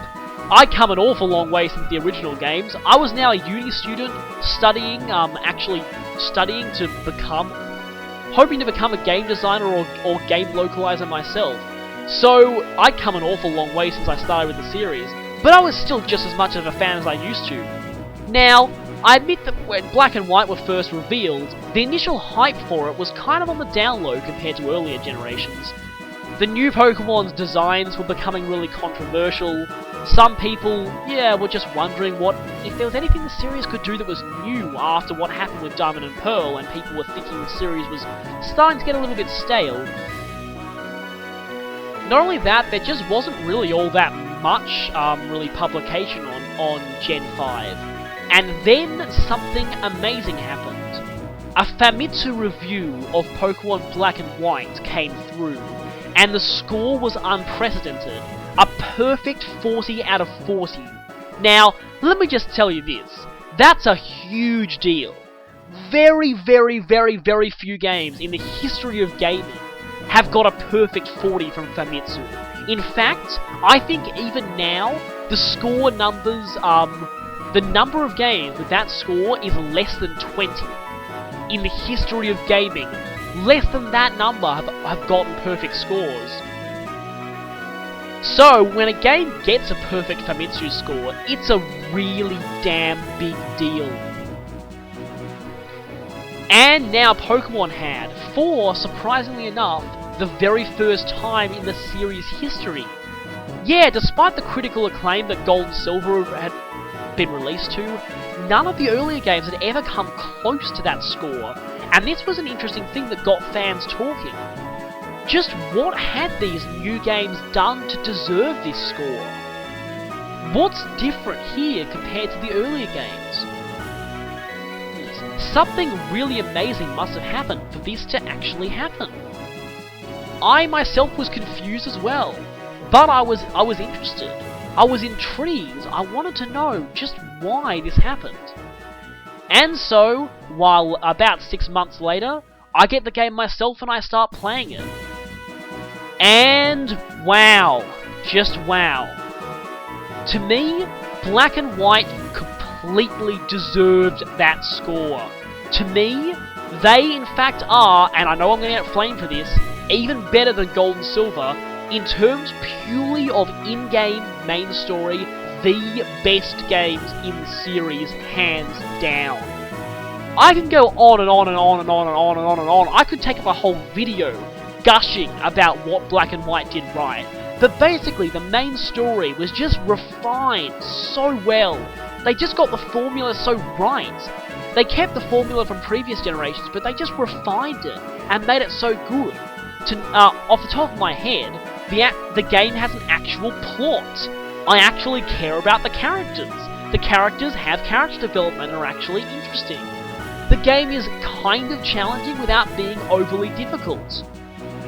I'd come an awful long way since the original games. I was now a uni student, studying, hoping to become a game designer or game localizer myself. So, I'd come an awful long way since I started with the series, but I was still just as much of a fan as I used to. Now, I admit that when Black and White were first revealed, the initial hype for it was kind of on the down low compared to earlier generations. The new Pokemon's designs were becoming really controversial. Some people, were just wondering if there was anything the series could do that was new after what happened with Diamond and Pearl, and people were thinking the series was starting to get a little bit stale. Not only that, there just wasn't really all that much publication on Gen 5. And then something amazing happened. A Famitsu review of Pokemon Black and White came through, and the score was unprecedented. A perfect 40 out of 40. Now, let me just tell you this. That's a huge deal. Very, very, very, very few games in the history of gaming have got a perfect 40 from Famitsu. In fact, I think even now, the score numbers, the number of games with that score is less than 20. In the history of gaming, less than that number have gotten perfect scores. So, when a game gets a perfect Famitsu score, it's a really damn big deal. And now Pokemon had, for, surprisingly enough, the very first time in the series' history. Yeah, despite the critical acclaim that Gold and Silver had been released to, none of the earlier games had ever come close to that score, and this was an interesting thing that got fans talking. Just what had these new games done to deserve this score? What's different here compared to the earlier games? Something really amazing must have happened for this to actually happen. I myself was confused as well, but I was interested. I was intrigued. I wanted to know just why this happened. And so, while about 6 months later, I get the game myself and I start playing it. And wow, just wow. To me, Black and White completely deserved that score. To me, they in fact are, and I know I'm going to get flamed for this, even better than Gold and Silver, in terms purely of in-game main story, the best games in the series, hands down. I can go on and on and on and on and on and on and on. I could take up a whole video gushing about what Black and White did right. But basically, the main story was just refined so well. They just got the formula so right. They kept the formula from previous generations, but they just refined it and made it so good. Off the top of my head, the game has an actual plot. I actually care about the characters. The characters have character development and are actually interesting. The game is kind of challenging without being overly difficult.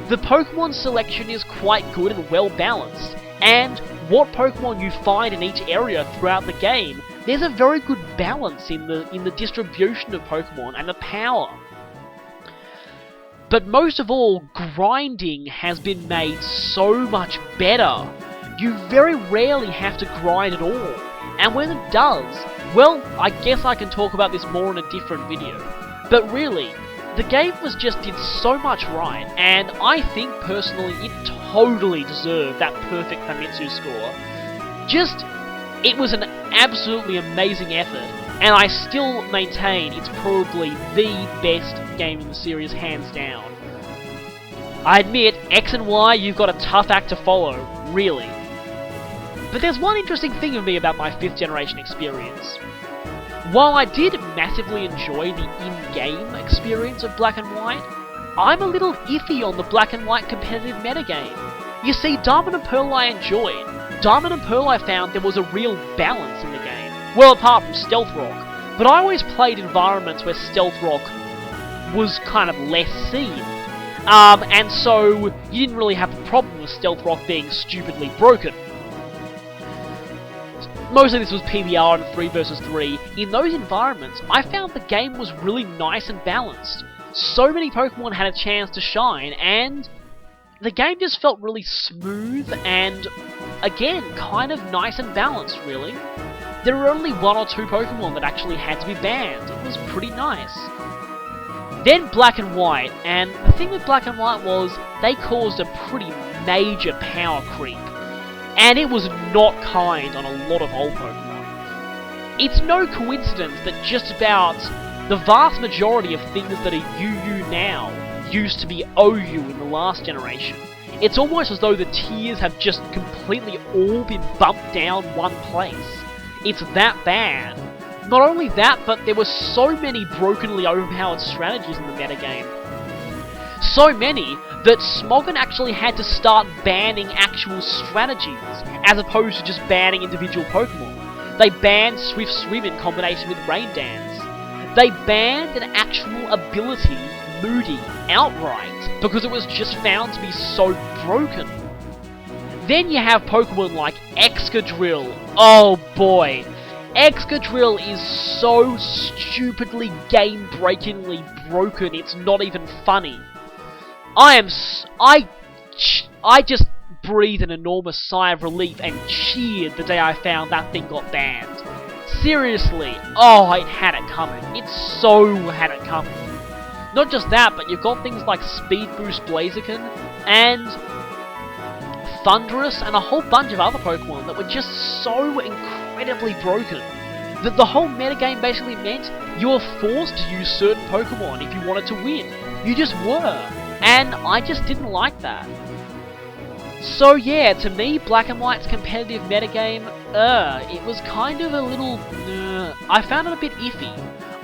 The Pokemon selection is quite good and well balanced, and what Pokemon you find in each area throughout the game, there's a very good balance in the distribution of Pokemon and the power. But most of all, grinding has been made so much better. You very rarely have to grind at all. And when it does, well, I guess I can talk about this more in a different video. But really, the game did so much right, and I think personally it totally deserved that perfect Famitsu score. It was an absolutely amazing effort, and I still maintain it's probably the best game in the series, hands down. I admit, X and Y, you've got a tough act to follow, really. But there's one interesting thing of me about my 5th generation experience. While I did massively enjoy the in-game experience of Black and White, I'm a little iffy on the Black and White competitive metagame. You see, Diamond and Pearl I enjoyed. Diamond and Pearl I found there was a real balance in the game. Well, apart from Stealth Rock. But I always played environments where Stealth Rock was kind of less seen. And so you didn't really have a problem with Stealth Rock being stupidly broken. Mostly this was PBR and 3 versus 3. In those environments, I found the game was really nice and balanced. So many Pokemon had a chance to shine, and the game just felt really smooth and, again, kind of nice and balanced, really. There were only 1 or 2 Pokemon that actually had to be banned. It was pretty nice. Then Black and White, and the thing with Black and White was they caused a pretty major power creep. And it was not kind on a lot of old Pokemon. It's no coincidence that just about the vast majority of things that are UU now used to be OU in the last generation. It's almost as though the tiers have just completely all been bumped down one place. It's that bad. Not only that, but there were so many brokenly overpowered strategies in the metagame. So many that Smogon actually had to start banning actual strategies, as opposed to just banning individual Pokemon. They banned Swift Swim in combination with Rain Dance. They banned an actual ability, Moody, outright, because it was just found to be so broken. Then you have Pokemon like Excadrill. Oh boy. Excadrill is so stupidly game-breakingly broken, it's not even funny. I just breathed an enormous sigh of relief and cheered the day I found that thing got banned. Seriously, oh, it had it coming. It so had it coming. Not just that, but you've got things like Speed Boost Blaziken and Thundurus and a whole bunch of other Pokemon that were just so incredibly broken that the whole metagame basically meant you were forced to use certain Pokemon if you wanted to win. You just were. And I just didn't like that. So yeah, to me, Black and White's competitive metagame, it was kind of a little, I found it a bit iffy.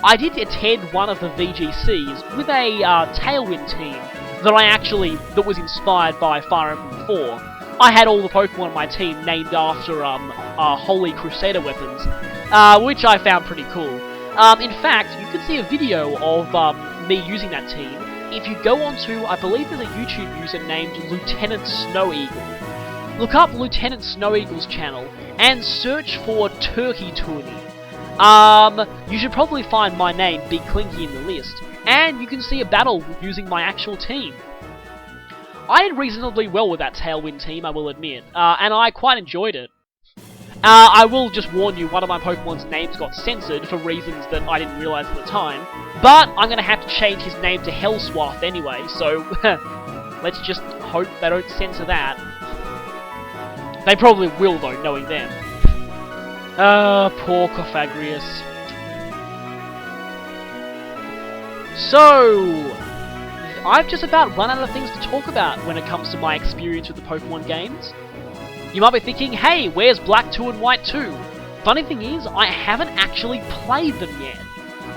I did attend one of the VGCs with a Tailwind team that was inspired by Fire Emblem 4. I had all the Pokemon on my team named after Holy Crusader weapons, which I found pretty cool. In fact, you can see a video of me using that team if you go onto, I believe there's a YouTube user named Lieutenant Snow Eagle. Look up Lieutenant Snow Eagle's channel and search for Turkey Tourney. You should probably find my name, Big Clinky, in the list, and you can see a battle using my actual team. I did reasonably well with that Tailwind team, I will admit, and I quite enjoyed it. I will just warn you, one of my Pokemon's names got censored for reasons that I didn't realise at the time, but I'm going to have to change his name to Hellswath anyway, so let's just hope they don't censor that. They probably will though, knowing them. Poor Cofagrius. So, I've just about run out of things to talk about when it comes to my experience with the Pokemon games. You might be thinking, hey, where's Black 2 and White 2? Funny thing is, I haven't actually played them yet.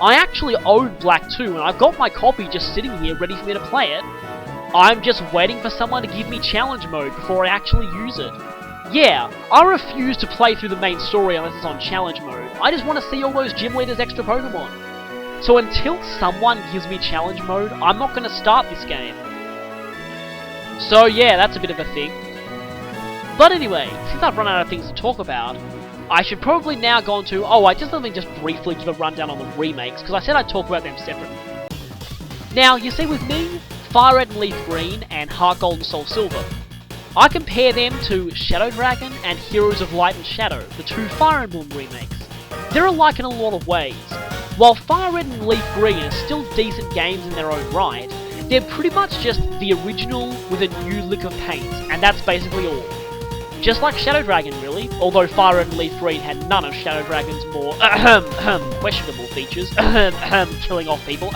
I actually own Black 2, and I've got my copy just sitting here ready for me to play it. I'm just waiting for someone to give me challenge mode before I actually use it. Yeah, I refuse to play through the main story unless it's on challenge mode. I just want to see all those gym leaders' extra Pokemon. So until someone gives me challenge mode, I'm not going to start this game. So yeah, that's a bit of a thing. But anyway, since I've run out of things to talk about, I should probably now go on to... Oh, let me just briefly give a rundown on the remakes, because I said I'd talk about them separately. Now, you see with me, FireRed and LeafGreen, and HeartGold and SoulSilver. I compare them to Shadow Dragon and Heroes of Light and Shadow, the two Fire Emblem remakes. They're alike in a lot of ways. While FireRed and LeafGreen are still decent games in their own right, they're pretty much just the original with a new lick of paint, and that's basically all. Just like Shadow Dragon, really, although FireRed and LeafGreen had none of Shadow Dragon's more questionable features, killing off people.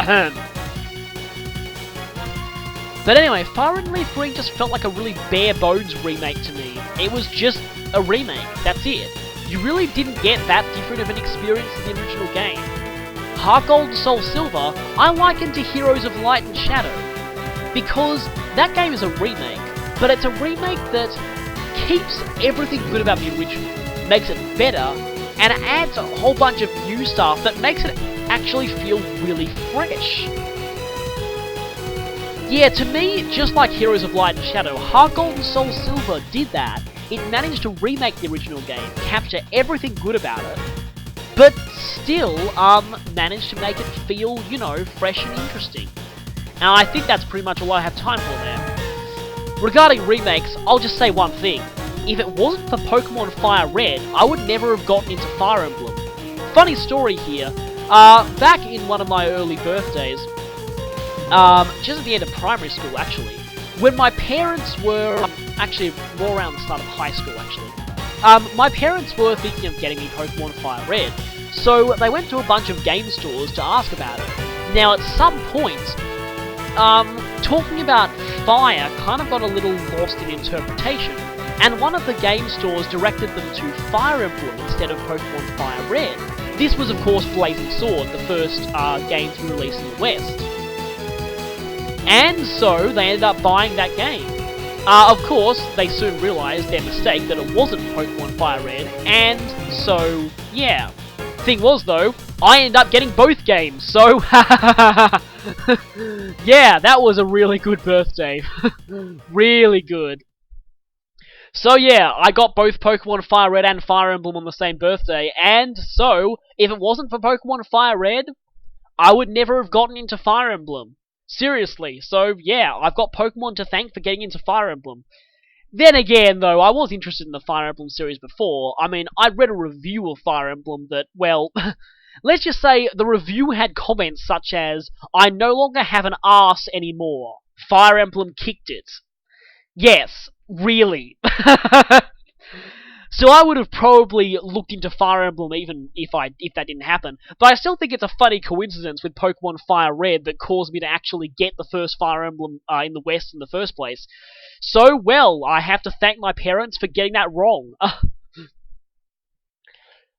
But anyway, FireRed and LeafGreen just felt like a really bare bones remake to me. It was just a remake, that's it. You really didn't get that different of an experience as the original game. HeartGold and SoulSilver, I liken to Heroes of Light and Shadow, because that game is a remake, but it's a remake that keeps everything good about the original, makes it better, and it adds a whole bunch of new stuff that makes it actually feel really fresh. Yeah, to me, just like Heroes of Light and Shadow, HeartGold and SoulSilver did that. It managed to remake the original game, capture everything good about it, but still, managed to make it feel, you know, fresh and interesting. Now, I think that's pretty much all I have time for now. Regarding remakes, I'll just say one thing. If it wasn't for Pokemon FireRed, I would never have gotten into Fire Emblem. Funny story here, back in one of my early birthdays, just at the end of primary school, actually, when my parents were, actually more around the start of high school, actually, my parents were thinking of getting me Pokemon FireRed, so they went to a bunch of game stores to ask about it. Now, at some point, talking about Fire kind of got a little lost in interpretation, and one of the game stores directed them to Fire Emblem instead of Pokemon FireRed. This was, of course, Blazing Sword, the first game to release in the West. And so, they ended up buying that game. Of course, they soon realised their mistake that it wasn't Pokemon FireRed, and so, yeah. Thing was, though, I ended up getting both games, so yeah, that was a really good birthday. Really good. So yeah, I got both Pokemon FireRed and Fire Emblem on the same birthday, and so, if it wasn't for Pokemon FireRed, I would never have gotten into Fire Emblem. Seriously, so yeah, I've got Pokemon to thank for getting into Fire Emblem. Then again, though, I was interested in the Fire Emblem series before. I mean, I read a review of Fire Emblem that, well, let's just say the review had comments such as, "I no longer have an arse anymore. Fire Emblem kicked it." Yes, really. So I would have probably looked into Fire Emblem even if that didn't happen. But I still think it's a funny coincidence with Pokemon FireRed that caused me to actually get the first Fire Emblem in the West in the first place. So, well, I have to thank my parents for getting that wrong.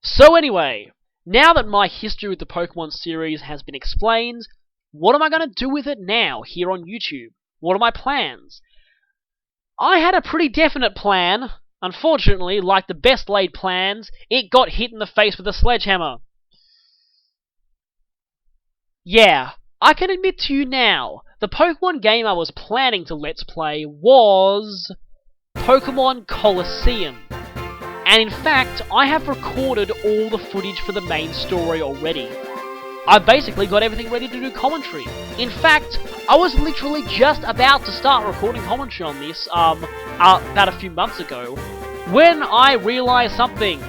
So anyway, now that my history with the Pokemon series has been explained, what am I going to do with it now here on YouTube? What are my plans? I had a pretty definite plan. Unfortunately, like the best laid plans, it got hit in the face with a sledgehammer. Yeah, I can admit to you now, the Pokemon game I was planning to Let's Play was Pokemon Colosseum. And in fact, I have recorded all the footage for the main story already. I've basically got everything ready to do commentary. In fact, I was literally just about to start recording commentary on this, about a few months ago, when I realised something.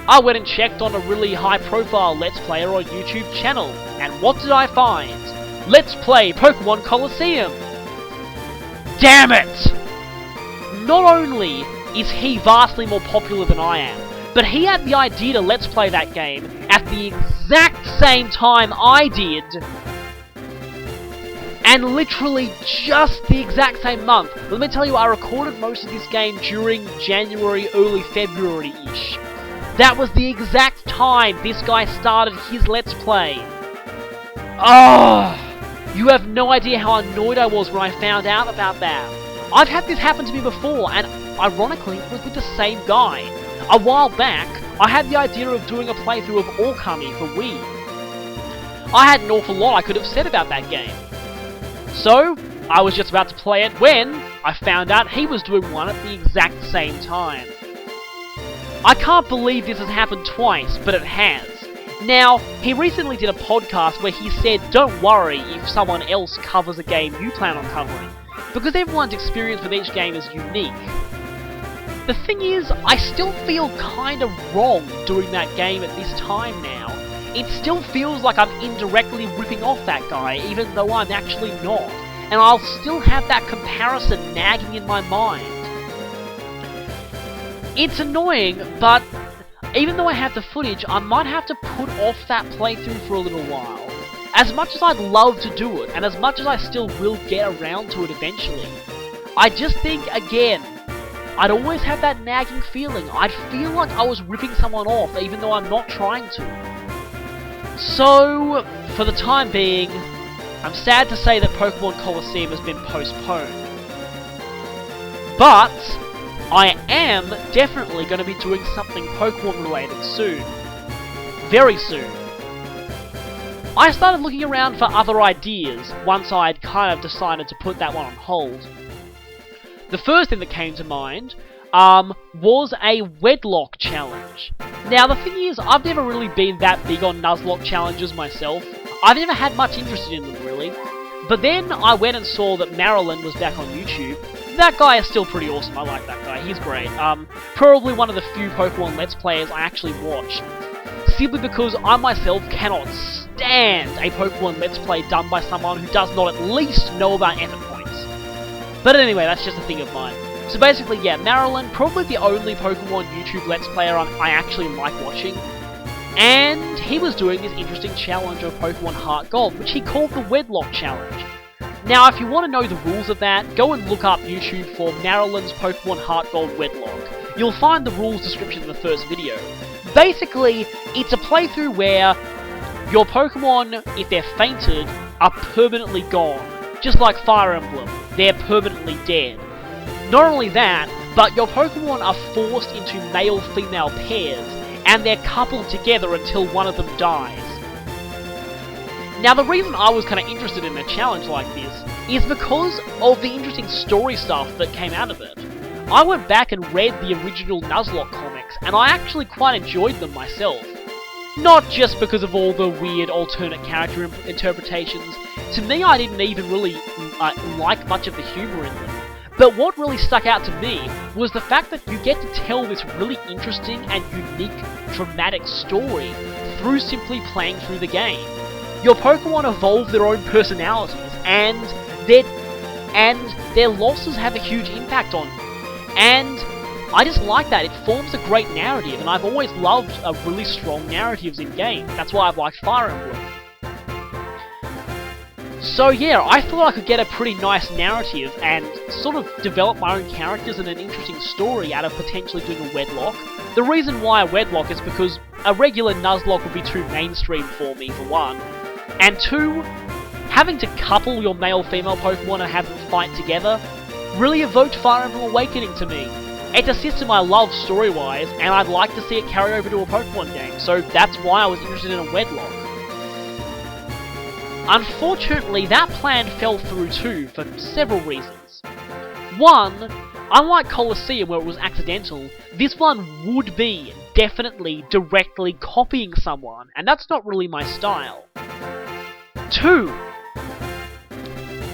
I went and checked on a really high-profile Let's Player on YouTube channel, and what did I find? Let's Play Pokemon Colosseum! Damn it! Not only is he vastly more popular than I am, but he had the idea to Let's Play that game at the exact same time I did, and literally just the exact same month. Let me tell you, I recorded most of this game during January, early February-ish. That was the exact time this guy started his Let's Play. Oh, you have no idea how annoyed I was when I found out about that. I've had this happen to me before, and ironically, it was with the same guy. A while back, I had the idea of doing a playthrough of Origami for Wii. I had an awful lot I could have said about that game. So, I was just about to play it when I found out he was doing one at the exact same time. I can't believe this has happened twice, but it has. Now, he recently did a podcast where he said, don't worry if someone else covers a game you plan on covering, because everyone's experience with each game is unique. The thing is, I still feel kinda wrong doing that game at this time now. It still feels like I'm indirectly ripping off that guy, even though I'm actually not. And I'll still have that comparison nagging in my mind. It's annoying, but even though I have the footage, I might have to put off that playthrough for a little while. As much as I'd love to do it, and as much as I still will get around to it eventually, I just think, again, I'd always have that nagging feeling. I'd feel like I was ripping someone off, even though I'm not trying to. So, for the time being, I'm sad to say that Pokemon Colosseum has been postponed. But I am definitely going to be doing something Pokemon related soon. Very soon. I started looking around for other ideas once I'd kind of decided to put that one on hold. The first thing that came to mind was a Wedlocke challenge. Now the thing is, I've never really been that big on Nuzlocke challenges myself. I've never had much interest in them really. But then I went and saw that Marilyn was back on YouTube. That guy is still pretty awesome, I like that guy, he's great. Probably one of the few Pokemon Let's Players I actually watch. Simply because I myself cannot stand a Pokemon Let's Play done by someone who does not at least know about effort points. But anyway, that's just a thing of mine. So basically, yeah, Marilyn, probably the only Pokemon YouTube Let's Player I actually like watching. And he was doing this interesting challenge of Pokemon HeartGold, which he called the Wedlocke challenge. Now, if you want to know the rules of that, go and look up YouTube for Marilyn's Pokemon HeartGold Wedlocke. You'll find the rules description in the first video. Basically, it's a playthrough where your Pokemon, if they're fainted, are permanently gone. Just like Fire Emblem, they're permanently dead. Not only that, but your Pokemon are forced into male-female pairs, and they're coupled together until one of them dies. Now the reason I was kind of interested in a challenge like this is because of the interesting story stuff that came out of it. I went back and read the original Nuzlocke comics, and I actually quite enjoyed them myself. Not just because of all the weird alternate character interpretations. To me, I didn't even really like much of the humour in them. But what really stuck out to me was the fact that you get to tell this really interesting and unique, dramatic story through simply playing through the game. Your Pokemon evolve their own personalities, and their losses have a huge impact on you. And I just like that. It forms a great narrative, and I've always loved really strong narratives in games. That's why I've liked Fire Emblem. So yeah, I thought I could get a pretty nice narrative and sort of develop my own characters and an interesting story out of potentially doing a Wedlocke. The reason why a Wedlocke is because a regular Nuzlocke would be too mainstream for me, for one. And two, having to couple your male-female Pokemon and have them fight together really evoked Fire Emblem Awakening to me. It's a system I love story-wise, and I'd like to see it carry over to a Pokemon game, so that's why I was interested in a Wedlocke. Unfortunately, that plan fell through too, for several reasons. One, unlike Colosseum where it was accidental, this one would be definitely directly copying someone, and that's not really my style. Two,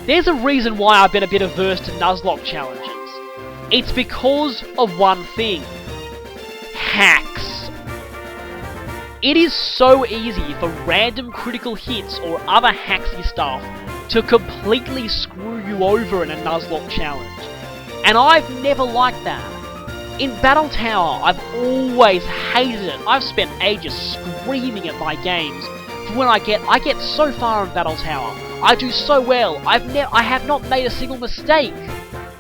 there's a reason why I've been a bit averse to Nuzlocke challenges. It's because of one thing. Hacks. It is so easy for random critical hits or other hacksy stuff to completely screw you over in a Nuzlocke challenge. And I've never liked that. In Battle Tower, I've always hated it. I've spent ages screaming at my games for when I get so far in Battle Tower. I do so well. I have not made a single mistake.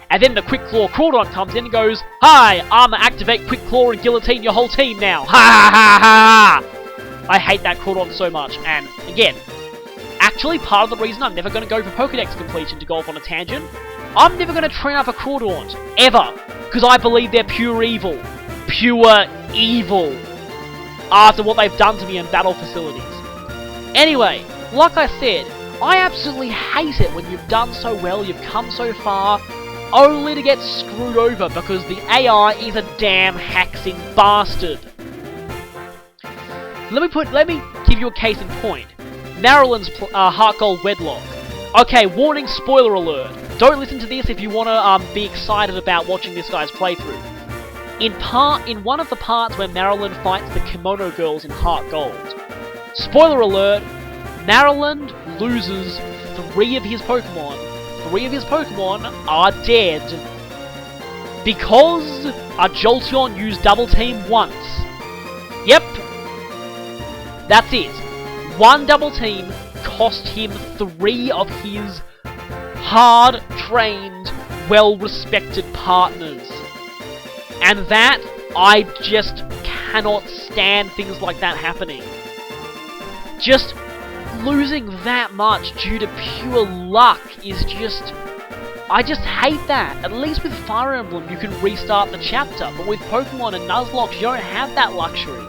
And then the Quick Claw Crawdon comes in and goes, "Hi, Armor activate Quick Claw and guillotine your whole team now. Ha ha ha ha!" I hate that Crawdon so much, and again, actually part of the reason I'm never going to go for Pokedex completion, to go off on a tangent, I'm never going to train up a Crawdon, ever, because I believe they're pure evil. Pure evil. After what they've done to me in battle facilities. Anyway, like I said, I absolutely hate it when you've done so well, you've come so far, only to get screwed over because the AI is a damn hacking bastard. Let me give you a case in point. Marilyn's HeartGold Wedlocke. Okay, warning, spoiler alert. Don't listen to this if you want to be excited about watching this guy's playthrough. In one of the parts where Marilyn fights the Kimono Girls in HeartGold, spoiler alert, Marilyn loses 3 of his Pokemon. 3 of his Pokemon are dead because a Jolteon used Double Team once. Yep, that's it. One Double Team cost him 3 of his hard-trained, well-respected partners. And that, I just cannot stand things like that happening. Just losing that much due to pure luck is just... I just hate that. At least with Fire Emblem you can restart the chapter, but with Pokemon and Nuzlocke you don't have that luxury.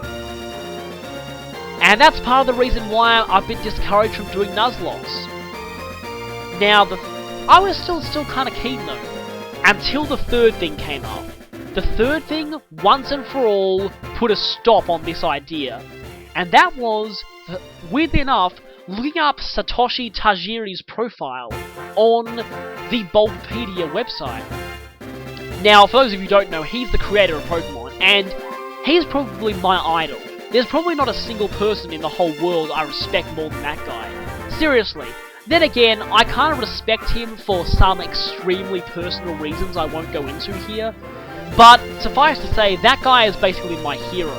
And that's part of the reason why I've been discouraged from doing Nuzlocks. Now, I was still kind of keen though, until the third thing came up. The third thing, once and for all, put a stop on this idea. And that was, weirdly enough, looking up Satoshi Tajiri's profile on the Bulbapedia website. Now, for those of you who don't know, he's the creator of Pokemon, and he's probably my idol. There's probably not a single person in the whole world I respect more than that guy. Seriously. Then again, I kind of respect him for some extremely personal reasons I won't go into here. But suffice to say, that guy is basically my hero.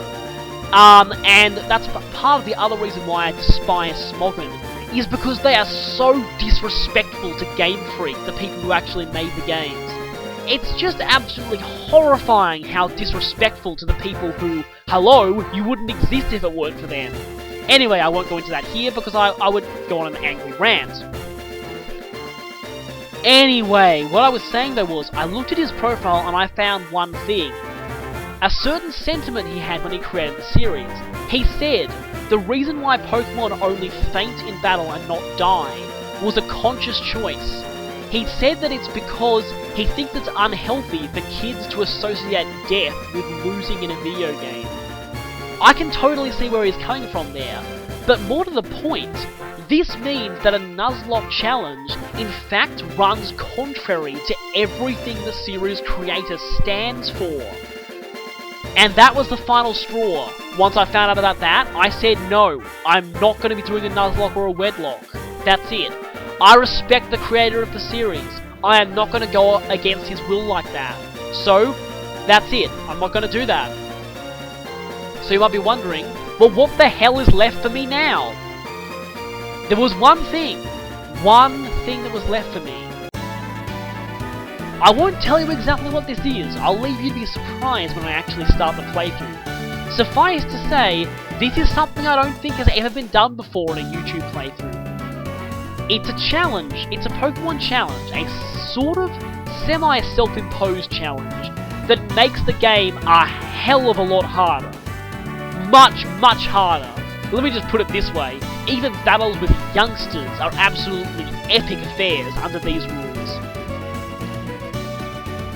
And that's part of the other reason why I despise Smogon, is because they are so disrespectful to Game Freak, the people who actually made the games. It's just absolutely horrifying how disrespectful to the people who, hello, you wouldn't exist if it weren't for them. Anyway, I won't go into that here because I would go on an angry rant. Anyway, what I was saying though was, I looked at his profile and I found one thing. A certain sentiment he had when he created the series. He said, the reason why Pokemon only faint in battle and not die was a conscious choice. He said that it's because he thinks it's unhealthy for kids to associate death with losing in a video game. I can totally see where he's coming from there, but more to the point, this means that a Nuzlocke challenge in fact runs contrary to everything the series creator stands for. And that was the final straw. Once I found out about that, I said no, I'm not going to be doing a Nuzlocke or a Wedlocke. That's it. I respect the creator of the series. I am not going to go against his will like that. So, that's it. I'm not going to do that. So you might be wondering, well, what the hell is left for me now? There was one thing that was left for me. I won't tell you exactly what this is, I'll leave you to be surprised when I actually start the playthrough. Suffice to say, this is something I don't think has ever been done before in a YouTube playthrough. It's a challenge, it's a Pokemon challenge, a sort of semi-self-imposed challenge that makes the game a hell of a lot harder. Much, much harder. Let me just put it this way, even battles with youngsters are absolutely epic affairs under these rules.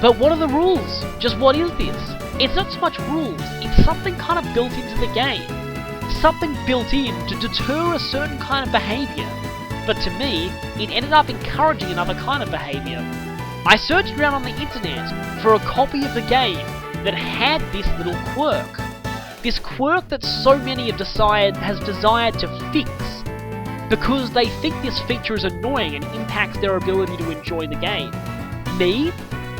But what are the rules? Just what is this? It's not so much rules, it's something kind of built into the game. Something built in to deter a certain kind of behaviour. But to me, it ended up encouraging another kind of behaviour. I searched around on the internet for a copy of the game that had this little quirk. This quirk that so many have desired to fix because they think this feature is annoying and impacts their ability to enjoy the game. Me,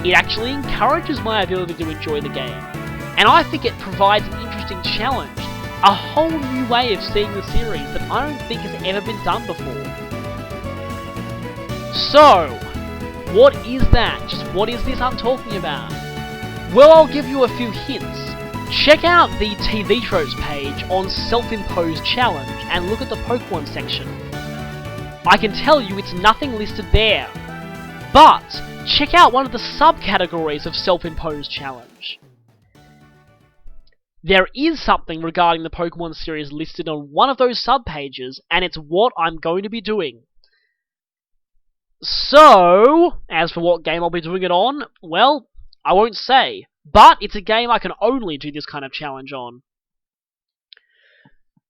it actually encourages my ability to enjoy the game. And I think it provides an interesting challenge, a whole new way of seeing the series that I don't think has ever been done before. So, what is that? Just what is this I'm talking about? Well, I'll give you a few hints. Check out the TV tropes page on Self-Imposed Challenge and look at the Pokemon section. I can tell you it's nothing listed there. But, check out one of the subcategories of Self-Imposed Challenge. There is something regarding the Pokemon series listed on one of those subpages, and it's what I'm going to be doing. So, as for what game I'll be doing it on, well, I won't say. But it's a game I can only do this kind of challenge on.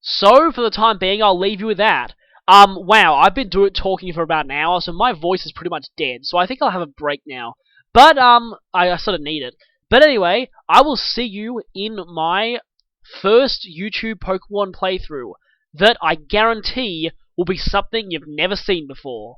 So, for the time being, I'll leave you with that. Wow, I've been talking for about an hour, so my voice is pretty much dead, so I think I'll have a break now. But, I sort of need it. But anyway, I will see you in my first YouTube Pokemon playthrough, that I guarantee will be something you've never seen before.